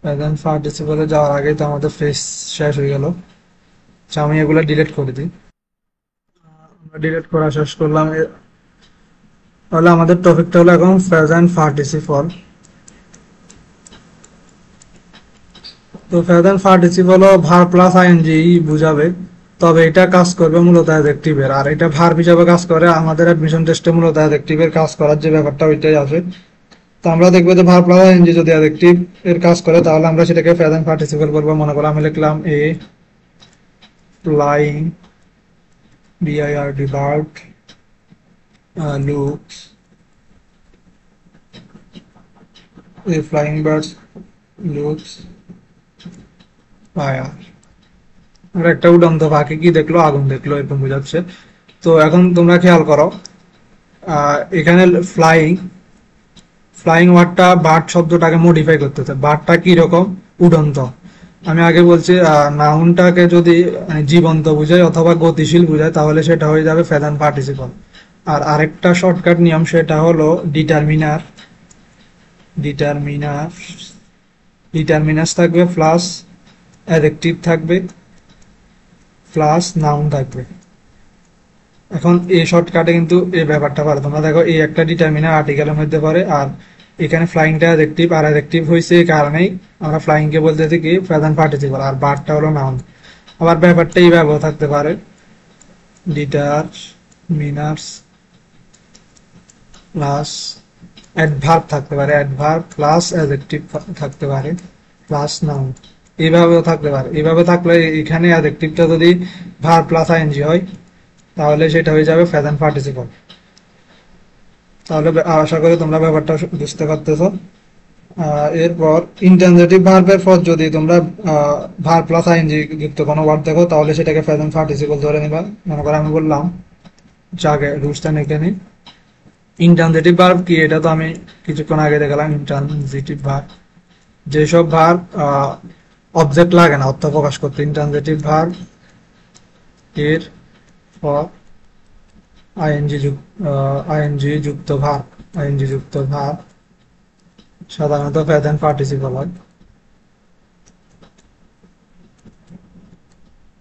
প্রেজেন্ট পার্টিসিপলে যাওয়ার আগেই তো আমাদের ফেস শেষ হয়ে গেল। আচ্ছা, আমি এগুলো ডিলিট করে দিই। আমরা ডিলিট করা শেষ করলাম। তাহলে আমাদের টপিকটা হলো এখন প্রেজেন্ট পার্টিসিপল। তো present participle verb plus ING বুঝাবে, তবে এটা কাজ করবে মূলত অ্যাডজেক্টিভের, আর এটা ভার্ব হিসাবে কাজ করে। আমাদের অ্যাডমিশন টেস্টে মূলত অ্যাডজেক্টিভের কাজ করার যে ব্যাপারটা ওইটাই আছে। তো আমরা দেখবো যে ভার্ব প্লাস আইএনজি যদি অ্যাডজেক্টিভ এর কাজ করে তাহলে আমরা সেটাকে প্রেজেন্ট পার্টিসিপল বলবো। মনে করো আমি লিখলাম a flying B I R D bird looks, a flying bird looks fire. আমরা একটা উড়ন্ত পাখি কি দেখলো, আগুন দেখলো, এরকম বোঝাচ্ছে। তো এখন তোমরা খেয়াল করো, এখানে ফ্লাইং ফ্লাইং ওয়ার্ডটা বার্ড শব্দটাকে মডিফাই করতেছে। বার্ডটা কি রকম? উড়ন্ত। আমি আগে বলছি নাউনটাকে যদি জীবন্ত বুঝায় অথবা গতিশীল বুঝায় তাহলে সেটা হয়ে যাবে প্রেজেন্ট পার্টিসিপল। আর আরেকটা শর্টকাট নিয়ম, সেটা হলো ডিটারমিনার। ডিটারমিনার ডিটারমিনাস থাকবে প্লাস অ্যাডজেক্টিভ থাকবে প্লাস নাউন থাকবে। এখন এই শর্টকাটে কিন্তু এই ব্যাপারটা পারে। তোমরা দেখো এই একটা ডিটারমিনার আর্টিকেলের মধ্যে পড়ে, আর এখানে ফ্লাইংটা অ্যাডজেক্টিভ, আর অ্যাডজেক্টিভ হয়েছে এই কারণেই আমরা ফ্লাইং কে বলতেছি কি প্রেজেন্ট পার্টিসিপল, আর বারটা হলো নাউন। আবার ব্যাপারটা এইভাবেও থাকতে পারে, ডিটারমিনার্স প্লাস অ্যাডভার্ব থাকতে পারে, অ্যাডভার্ব প্লাস অ্যাডজেক্টিভ থাকতে পারে প্লাস নাউন। এইভাবেও থাকতে পারে। এইভাবে থাকলে এখানে অ্যাডজেক্টিভটা যদি ভার্ব প্লাস আইএনজি হয় তাহলে সেটা হয়ে যাবে প্রেজেন্ট পার্টিসিপল। তাহলে আশা করি তোমরা ব্যাপারটা বুঝতে পারতেছো। এরপর ইন্ট্রানজিটিভ ভার্বের পর যদি তোমরা ভার্ব প্লাস আইএনজি যুক্ত কোনো ওয়ার্ড দেখো তাহলে সেটাকে প্রেজেন্ট পার্টিসিপল ধরে নিবা। মনে করো আমি বললাম জাগে, রুলসটা লিখে নিই। ইন্ট্রানজিটিভ ভার্ব কি এটা তো আমি কিছুক্ষণ আগে দেখালাম। ইন্ট্রানজিটিভ ভার্ব যেসব ভার্ব অবজেক্ট লাগে না অর্থ প্রকাশ করতে, ইন্ট্রানজিটিভ ভার্ব এর পর আইএনজি যুক্ত ভার্ব সাধারণত প্রেজেন্ট পার্টিসিপল হয়।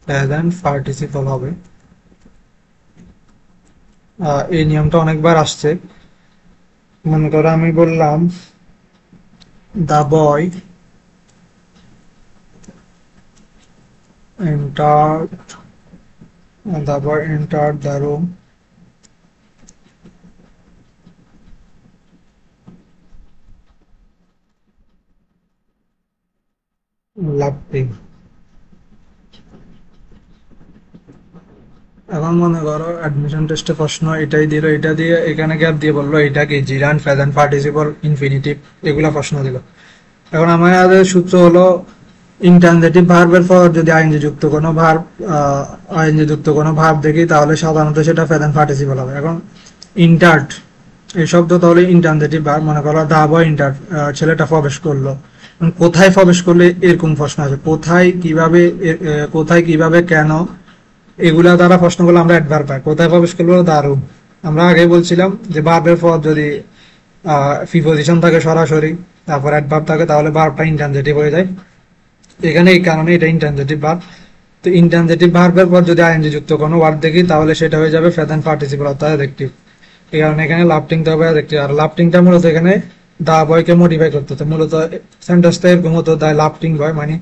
প্রেজেন্ট পার্টিসিপল হবে। এই নিয়মটা অনেকবার আসছে। মনে করো আমি বললাম the boy entered the room laughing। এখন মনে করো অ্যাডমিশন টেস্টে প্রশ্ন এটাই দিল, এটা দিয়ে এখানে গ্যাপ দিয়ে বললো এটা কি জিরান্ড প্রেজেন্ট পার্টিসিপল ইনফিনিটিভ, এগুলা প্রশ্ন দিল। এখন আমাদের সূত্র হলো ইন্ট্রানজিটিভ ভার্বের পর যদি আইএনজি যুক্ত কোনো ভার্ব দেখি তাহলে সাধারণত সেটা প্রেজেন্ট পার্টিসিপল হবে। এখন ইন্টার্ড এই শব্দ তাহলে ইন্ট্রানজিটিভ ভার্ব। মনে করো দা বয় ইন্টার্ড, ছেলেটা প্রবেশ করলো। কোথায় প্রবেশ করলে এরকম প্রশ্ন আছে, কোথায় কিভাবে কেন, এগুলা দ্বারা প্রশ্নগুলো আমরা অ্যাডভার্ব পাই। কোথায় প্রবেশ করলো? The room. আমরা আগে বলছিলাম যে ভার্বের পর যদি প্রিপজিশন থাকে সরাসরি, তারপর অ্যাডভার্ব থাকে, তাহলে ভার্বটা ইন্ট্রানজিটিভ হয়ে যায়। এখানে এই কারণে এটা ইন্ট্রানজিটিভ ভার্ব। তো ইন্ট্রানজিটিভ ভার্বের পর যদি আইএনজি যুক্ত কোনো ওয়ার্ড দেখি তাহলে সেটা হয়ে যাবে প্রেজেন্ট পার্টিসিপল অর্থাৎ অ্যাডজেক্টিভ। এই কারণে এখানে লাফটিংটা হবে অ্যাডজেক্টিভ। আর লাফটিংটা মূলত এখানে দা বয়কে মডিফাই করতে হতো। মূলত সেন্টেন্সটা এরকম হতো, দা লাফটিং বয় মানে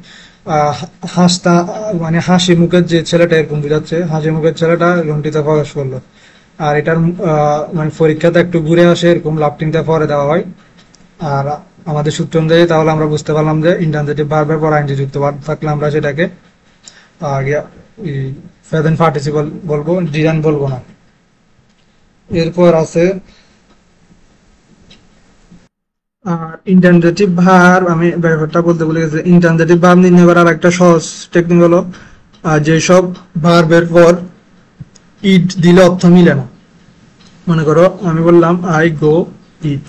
হাসতা, মানে হাসি মুখের যে ছেলেটা, এরকম বোঝাচ্ছে হাসি মুখের ছেলেটা রুমটিতে প্রবেশ করলো। আর এটার মানে পরীক্ষাতে একটু ঘুরে আসে, এরকম লাফটিংটা পরে দেওয়া হয়। আর আমাদের সূত্র অনুযায়ী তাহলে আমরা বুঝতে পারলাম যে ইন্ট্রানজিটিভ ভার্বের পর আইএনজি যুক্ত ভার্ব থাকলে আমরা সেটাকে প্রেজেন্ট পার্টিসিপল বলবো, জিরান্ড বলবো না। এরপর আছে ইন্ট্রানজিটিভ ভার্ব। আমি ব্যাপারটা বলতে ভুলে গেছি। ইন্ট্রানজিটিভ ভার্ব নির্ণয় করার একটা সহজ টেকনিক হলো যেসব ভার্বের পর ইট দিলে অর্থ মিলে না। মনে করো আমি বললাম আই গো ইট,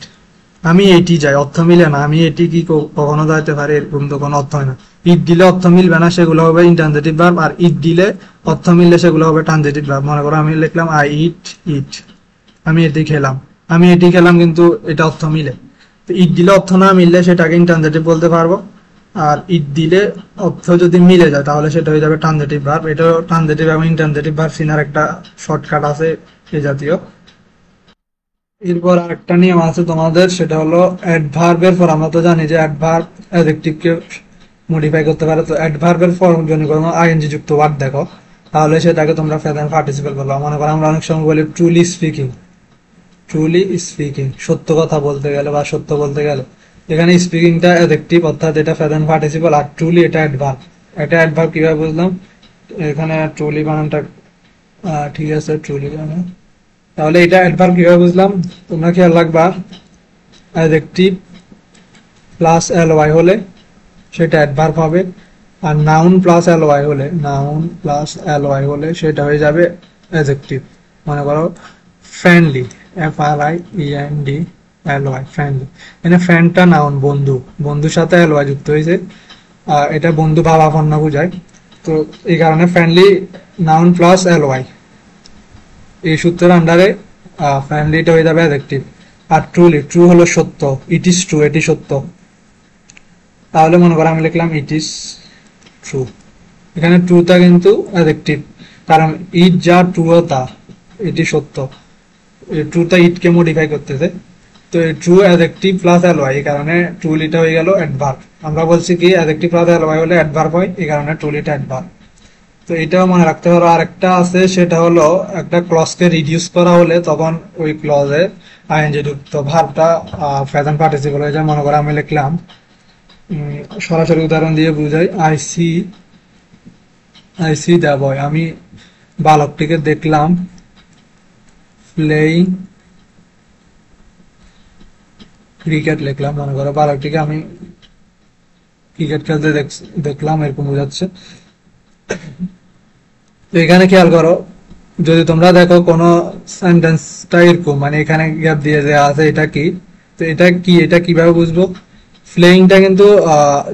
আমি এটি যাই, অর্থ মিলে না। আমি এটি কি কখনো যাইতে পারে, এরকম তো কোনো অর্থ হয় না। ইট দিলে অর্থ মিলবে না, সেগুলো হবে ইন্ট্রানজিটিভ ভার্ব। আর ইট দিলে অর্থ মিললে সেগুলো হবে ট্রানজিটিভ ভার্ব। মনে করো আমি লিখলাম আই ইট, আমি এটি খেলাম, কিন্তু এটা অর্থ মিলে। তো ইট দিলে অর্থ না মিললে সেটাকে ইন্ট্রানজিটিভ বলতে পারবো। আর ইট দিলে অর্থ যদি মিলে যায় তাহলে সেটা হয়ে যাবে ট্রানজিটিভ ভার্ব। এটা ট্রানজিটিভ এবং ইনট্রানজিটিভ ভার্ব চিনার একটা শর্টকাট আছে এই জাতীয়। এরপর আরেকটা নিয়ম আছে তোমাদের, সেটা হলো অ্যাডভার্বের পর আমরা তো জানি যে অ্যাডভার্ব অ্যাডজেক্টিভকে মডিফাই করতে পারে। তো অ্যাডভার্বের পর যদি কোনো আইএনজি যুক্ত ওয়ার্ড দেখো তাহলে সেটাকে তোমরা প্রেজেন্ট পার্টিসিপল বলো। মনে করো আমরা অনেক সময় বলি ট্রুলি স্পিকিং, ট্রুলি স্পিকিং সত্য কথা বলতে গেলে বা সত্য বলতে গেলে। এখানে স্পিকিংটা অ্যাডজেক্টিভ অর্থাৎ এটা প্রেজেন্ট পার্টিসিপল, আর ট্রুলি এটা অ্যাডভার্ব। এটা অ্যাডভার্ব কিভাবে বুঝলাম, এখানে ট্রুলি বানানটা ঠিক আছে, ট্রুলি বানান। তাহলে এটা অ্যাডভার্ব কিভাবে বুঝলাম তোমরা খেয়াল রাখবা, অ্যাডজেক্টিভ প্লাস এলওয়াই হলে সেটা অ্যাডভার্ব হবে, আর নাউন প্লাস এলওয়াই হলে, নাউন প্লাস এলওয়াই হলে সেটা হয়ে যাবে অ্যাডজেক্টিভ। মনে করো ফ্রেন্ডলি, FRIEND এলওয়াই, ফ্রেন্ডলি। এখানে ফ্রেন্ডটা নাউন, বন্ধু, বন্ধুর সাথে এলওয়াই যুক্ত হয়েছে, আর এটা বন্ধু ভাবাপন্ন বোঝায়। তো এই কারণে ফ্রেন্ডলি নাউন প্লাস এলওয়াই, এই সূত্রের আন্ডারে ফ্রেন্ডলিটা হয়ে যাবে অ্যাডজেক্টিভ। আর ট্রুলি, ট্রু হলো সত্য, ইট ইজ ট্রু এটি সত্য। তাহলে মনে করো আমি লিখলাম ইট ইজ ট্রু, এখানে ট্রুটা কিন্তু অ্যাডজেক্টিভ, কারণ ইট যা ট্রু তা, এটি সত্য। ট্রুটা ইটকে মডিফাই করতেছে, তো ট্রু অ্যাডজেক্টিভ প্লাস এলওয়াই, এই কারণে ট্রুলিটা হয়ে গেল অ্যাডভার্ব। আমরা বলছি কি অ্যাডজেক্টিভ প্লাস এলওয়াই হলে অ্যাডভার্ব হয়, এই কারণে ট্রুলিটা অ্যাডভার্ব। তো এটাও মনে রাখতে পারো। আরেকটা আছে, সেটা হলো একটা ক্লজকে রিডিউস করা হলে তখন ওই ক্লজে আইএনজি যুক্ত ভার্বটা প্রেজেন্ট পার্টিসিপল হয়ে যায়। মনে করো আমি লিখলাম, সরাসরি উদাহরণ দিয়ে বুঝাই, আই সি দ্য বয়, আমি বালকটিকে দেখলাম প্লেইং ক্রিকেট লিখলাম। মনে করো বালকটিকে আমি ক্রিকেট খেলতে দেখলাম, এরকম বোঝাচ্ছে। তো এখানে খেয়াল করো, যদি তোমরা দেখো কোনো সেন্টেন্সটা এরকম, মানে এখানে গ্যাপ দিয়ে দেওয়া আছে, এটা কি, তো এটা কি, এটা কিভাবে বুঝবো? প্লেইংটা কিন্তু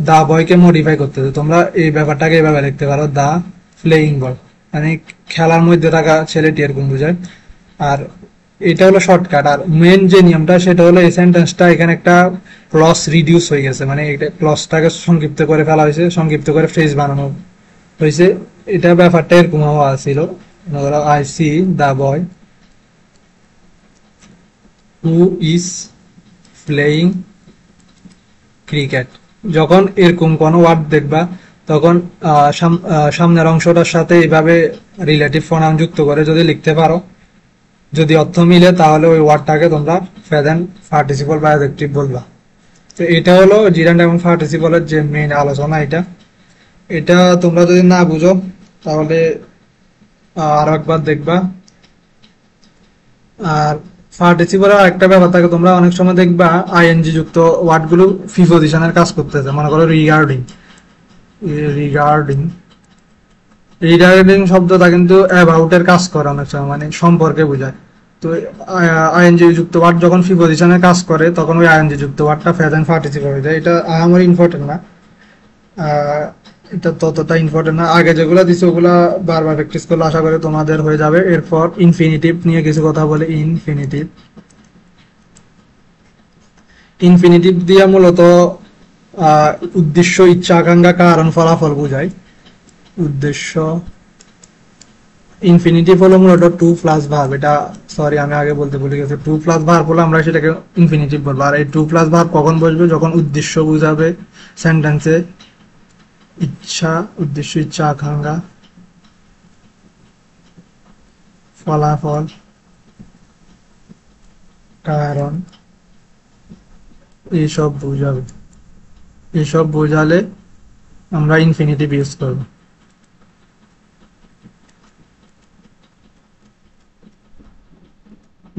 দা বয়কে মডিফাই করতেছে। তোমরা এই ব্যাপারটাকে এভাবে লিখতে পারো, দা প্লেইং বয়, মানে খেলার মধ্যে থাকা ছেলেটি, এরকম বোঝায়। আর এটা হলো শর্টকাট। আর মেন যে নিয়মটা সেটা হলো এই সেন্টেন্সটা এখানে একটা ক্লজ রিডিউস হয়ে গেছে, মানে এটা ক্লজটাকে সংক্ষিপ্ত করে ফেলা হয়েছে, সংক্ষিপ্ত করে ফ্রেজ বানানো হয়েছে। এটা ব্যাপারটা এরকম হওয়া ছিল, ধরো I C the boy who is playing cricket. যখন এরকম কোনো ওয়ার্ড দেখবা তখন সামনের অংশটার সাথে এইভাবে রিলেটিভ প্রনাউন যুক্ত করে যদি লিখতে পারো, যদি অর্থ মিলে, তাহলে ওই ওয়ার্ডটাকে তোমরা প্রেজেন্ট পার্টিসিপল বা অ্যাডজেক্টিভ বলবা। তো এটা হলো জিরান্ড এবং পার্টিসিপলের যে মেইন আলোচনা। এটা এটা তোমরা যদি না বুঝো তাহলে আরো একবার দেখবা। আর পার্টিসিপলের আরেকটা ব্যাপার থাকে, তোমরা অনেক সময় দেখবা আইএনজি যুক্ত ওয়ার্ডগুলো প্রিপজিশনের কাজ করতেছে। মনে করো রিগার্ডিং, রিগার্ডিং রিগার্ডিং শব্দটা কিন্তু অ্যাবাউটের কাজ করে অনেক সময়, মানে সম্পর্কে বোঝায়। তো আইএনজি যুক্ত ওয়ার্ড যখন প্রিপজিশনের কাজ করে তখন ওই আইএনজি যুক্ত ওয়ার্ডটা প্রেজেন্ট পার্টিসিপল হয়ে যায়। এটা আমার ইম্পর্টেন্ট না, এটা ততটা ইম্পর্টেন্ট না। আগে যেগুলো দিছে ওগুলা বারবার প্র্যাকটিস করলে আশা করি তোমাদের হয়ে যাবে। এরপর ইনফিনিটিভ নিয়ে কিছু কথা বলে। ইনফিনিটিভ, ইনফিনিটিভ দিয়ে মূলত উদ্দেশ্য, ইচ্ছা, আকাঙ্ক্ষা, কারণ, ফলাফল বোঝায়। উদ্দেশ্য, ইনফিনিটিভ হলো মূলত টু প্লাস ভার্ব। এটা সরি আমি আগে বলতে ভুলে গেছি, টু প্লাস ভার্ব হলো আমরা সেটাকে ইনফিনিটিভ বলবো। আর এই টু প্লাস ভার্ব কখন বসবে? যখন উদ্দেশ্য বুঝাবে সেন্টেন্সে, ইচ্ছা, উদ্দেশ্য, ইচ্ছা, আকাঙ্ক্ষা, ফলাফল, কারণ, এইসব বুঝাবে। এইসব বোঝালে আমরা ইনফিনিটিভ ইউজ করবো।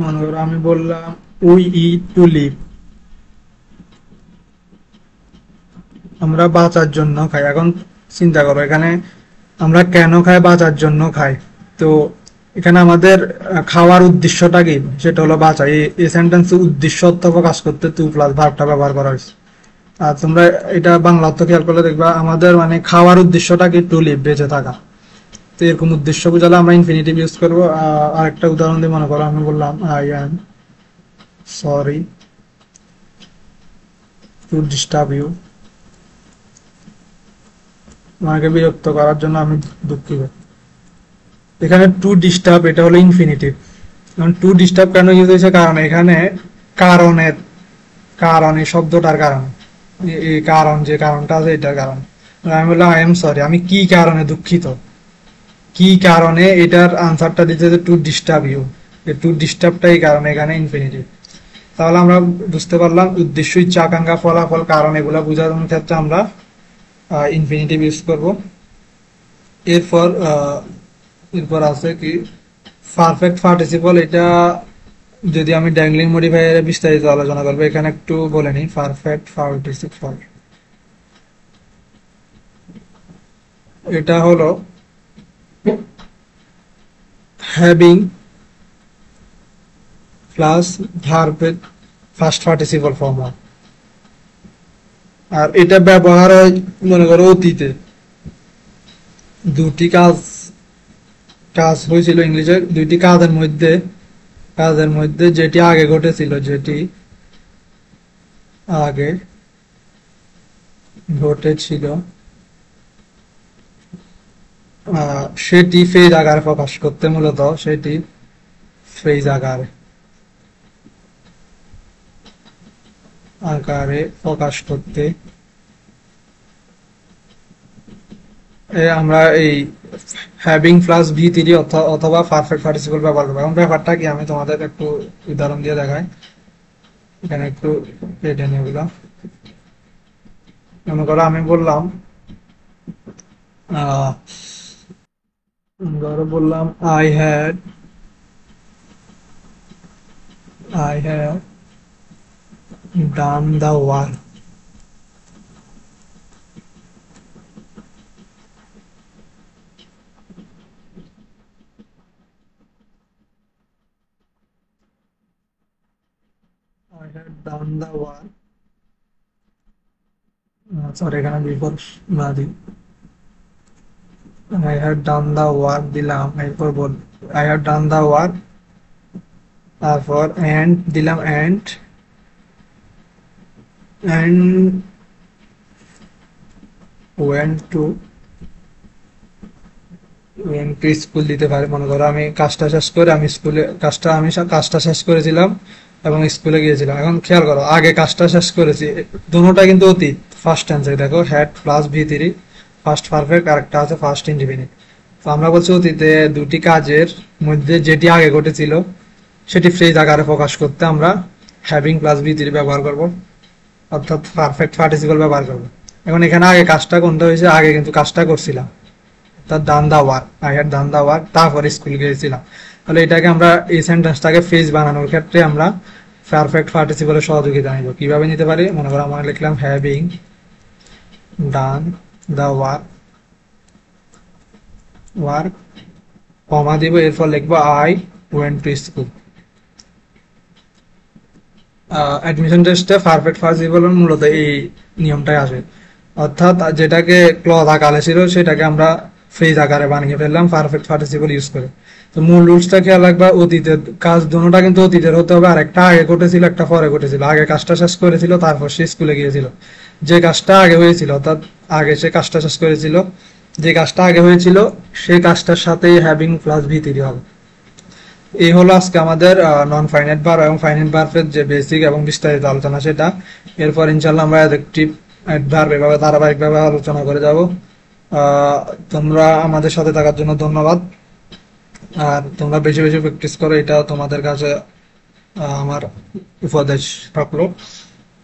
মনে করো আমি বললাম উই ইট টু লিভ, আমরা বাঁচার জন্য খাই। এখন চিন্তা করো এখানে আমরা কেন খাই? বাঁচার জন্য খাই। তো এখানে আমাদের খাওয়ার উদ্দেশ্যটা কি? সেটা হলো বাঁচা। এই সেন্টেন্সে উদ্দেশ্য অর্থ প্রকাশ করতে টু প্লাস ভার্বটা ব্যবহার করা হয়েছে। আর তোমরা এটা বাংলা অর্থ খেয়াল করলে দেখবা আমাদের মানে খাওয়ার উদ্দেশ্যটা কি? টু লিভ, বেঁচে থাকা। তো এরকম উদ্দেশ্য বুঝালে আমরা ইনফিনিটিভ ইউজ করবো। আরেকটা উদাহরণ দিয়ে মনে করো আমি বললাম I am sorry to disturb you, তোমাকে বিরক্ত করার জন্য আমি দুঃখিত। এখানে টু ডিস্টার্ব এটা হলো ইনফিনিটিভ। এখন টু ডিস্টার্ব কেন ইউজ হয়েছে, কারণ এখানে কারণের কারণে শব্দটার কারণ, এই কারণ যে কারণটা আছে এটার কারণ। আমি বললাম আই এম সরি, আমি কি কারণে দুঃখিত, কি কারণে, এটার আনসারটা দিতে টু ডিস্টার্ব ইউ, টু ডিস্টার্বটা এই কারণে এখানে ইনফিনিটিভ। তাহলে আমরা বুঝতে পারলাম উদ্দেশ্য, ইচ্ছা, আকাঙ্ক্ষা, ফলাফল, কারণ এগুলা বোঝানোর ক্ষেত্রে আমরা ইনফিনিটিভ ইউজ করব। এরপর এরপর আছে কি পারফেক্ট পার্টিসিপল। এটা যদি আমি ড্যাংলিং মডিফায়ারে বিস্তারিত আলোচনা করবো, এখানে একটু বলে নিই। পারফেক্ট পার্টিসিপল এটা হলো হ্যাভিং প্লাস ভার্বের ফার্স্ট পার্টিসিপল ফর্ম হয়। আর এটা ব্যবহার হয় মনে করো অতীতে দুটি কাজ হয়েছিল ইংলিশে, দুইটি কাজের মধ্যে যেটি আগে ঘটেছিল, সেটি ফ্রেজ আকারে প্রকাশ করতে, মূলত সেটি ফ্রেজ আকারে প্রকাশ করতে আমরা এই হ্যাভিং প্লাস ভি3 অথবা পারফেক্ট পার্টিসিপল ব্যবহার করবো। এখন ব্যাপারটা কি আমি তোমাদের একটু উদাহরণ দিয়ে দেখাই। এখানে একটু কেটে নিয়ে এগুলো মনে করো আমি বললাম I had done the work. I had done the work. Sorry, এখানে বিফোর না দিই। I had done the work দিলাম, এরপর বল I had done the work, তারপর and দিলাম and went to স্কুল দিতে পারে। মনে করো আমি কাজটা শেষ করে কাজটা শেষ করেছিলাম এবং স্কুলে গিয়েছিলাম। এখন খেয়াল করো আগে কাজটা শেষ করেছি, দুটোটা কিন্তু অতীত। ফার্স্ট টেন্সে দেখো হ্যাড প্লাস ভি3 ফার্স্ট পারফেক্ট, আর একটা আছে ফার্স্ট ইনডিফিনিট। তো আমরা বলছি অতীতে দুটি কাজের মধ্যে যেটি আগে ঘটেছিল সেটি ফ্রেজ আকারে প্রকাশ করতে আমরা হ্যাভিং প্লাস ভি3 ব্যবহার করব, অর্থাৎ পারফেক্ট পার্টিসিপল ব্যবহার করব। এখন এখানে আগে কাজটা কোনটা হয়েছে, আগে কিন্তু কাজটা করছিলাম, অর্থাৎ done the work, I had done the work, তারপরে স্কুল গিয়েছিলাম। তাহলে এটাকে আমরা এই সেন্টেন্সটাকে ফ্রেজ বানানোর ক্ষেত্রে আমরা পারফেক্ট পার্টিসিপলের সহযোগিতা নিব। কিভাবে নিতে পারি, মনে করো আমরা লিখলাম হ্যাভিং ডান দা ওয়ার্ক, কমা দিব, এরপর লিখবো I went to school. Admission টেস্টে পারফেক্ট পার্টিসিপল মূলত এই নিয়মটাই আসে, অর্থাৎ যেটাকে ক্লজ আকারে ছিল সেটাকে আমরা ফ্রেজ আকারে বানিয়ে ফেললাম পারফেক্ট পার্টিসিপল ইউজ করে। তো মূল রুলসটা খেয়াল রাখবা, অতীতের কাজ দুটোটা কিন্তু অতীতের হতে হবে, আর একটা আগে ঘটেছিল একটা পরে ঘটেছিল। আগে কাজটা শেষ করেছিল, তারপর সে স্কুলে গিয়েছিল। যে কাজটা আগে হয়েছিল, অর্থাৎ আগে সে কাজটা শেষ করেছিল, যে কাজটা আগে হয়েছিল সেই কাজটার সাথে হ্যাভিং প্লাস ভি3 হবে। এই হলো আজকে আমাদের নন ফাইনাইট ভার্ব এবং ফাইনাইট ভার্বের যে বেসিক এবং বিস্তারিত আলোচনা সেটা। এরপর ইনশাল্লাহ আমরা অ্যাডজেক্টিভ অ্যাডভার্ব এভাবে ধারাবাহিকভাবে আলোচনা করে যাব। তোমরা আমাদের সাথে থাকার জন্য ধন্যবাদ। আর তোমরা বেশি বেশি প্র্যাকটিস করো, এটা তোমাদের কাছে আমার উপদেশ থাকলো।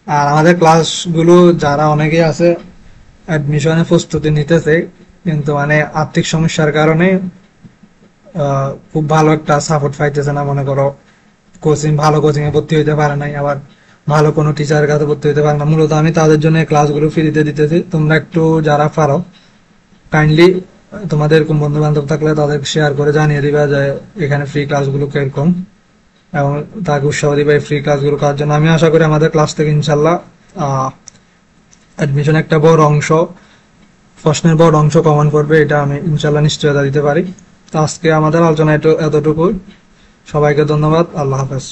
আর আমাদের ক্লাসগুলো যারা অনেকেই আছে অ্যাডমিশনের প্রস্তুতি নিতেছে, কিন্তু মানে আর্থিক সমস্যার কারণে খুব ভালো একটা সাপোর্ট পাইতেছে না। মনে করো ভালো কোচিং এ ভর্তি হইতে পারে নাই, আবার ভালো কোনো টিচারের কাছে ভর্তি হইতে পারে না। মূলত আমি তাদের জন্য ক্লাসগুলো ফ্রিতে দিতেছি। তোমরা একটু যারা পারো কাইন্ডলি তোমাদের এরকম বন্ধু বান্ধব থাকলে তাদের শেয়ার করে জানিয়ে দিবা যে এখানে ফ্রি ক্লাসগুলো কিরকম, এবং তাকে উৎসাহ দিবা এই ফ্রি ক্লাসগুলো করার জন্য। আমি আশা করি আমাদের ক্লাস থেকে ইনশাল্লাহ অ্যাডমিশন একটা বড় অংশ, প্রশ্নের বড় অংশ কমন করবে, এটা আমি ইনশাল্লাহ নিশ্চয়তা দিতে পারি। তো আজকে আমাদের আলোচনা এতটুকুই। সবাইকে ধন্যবাদ। আল্লাহ হাফেজ।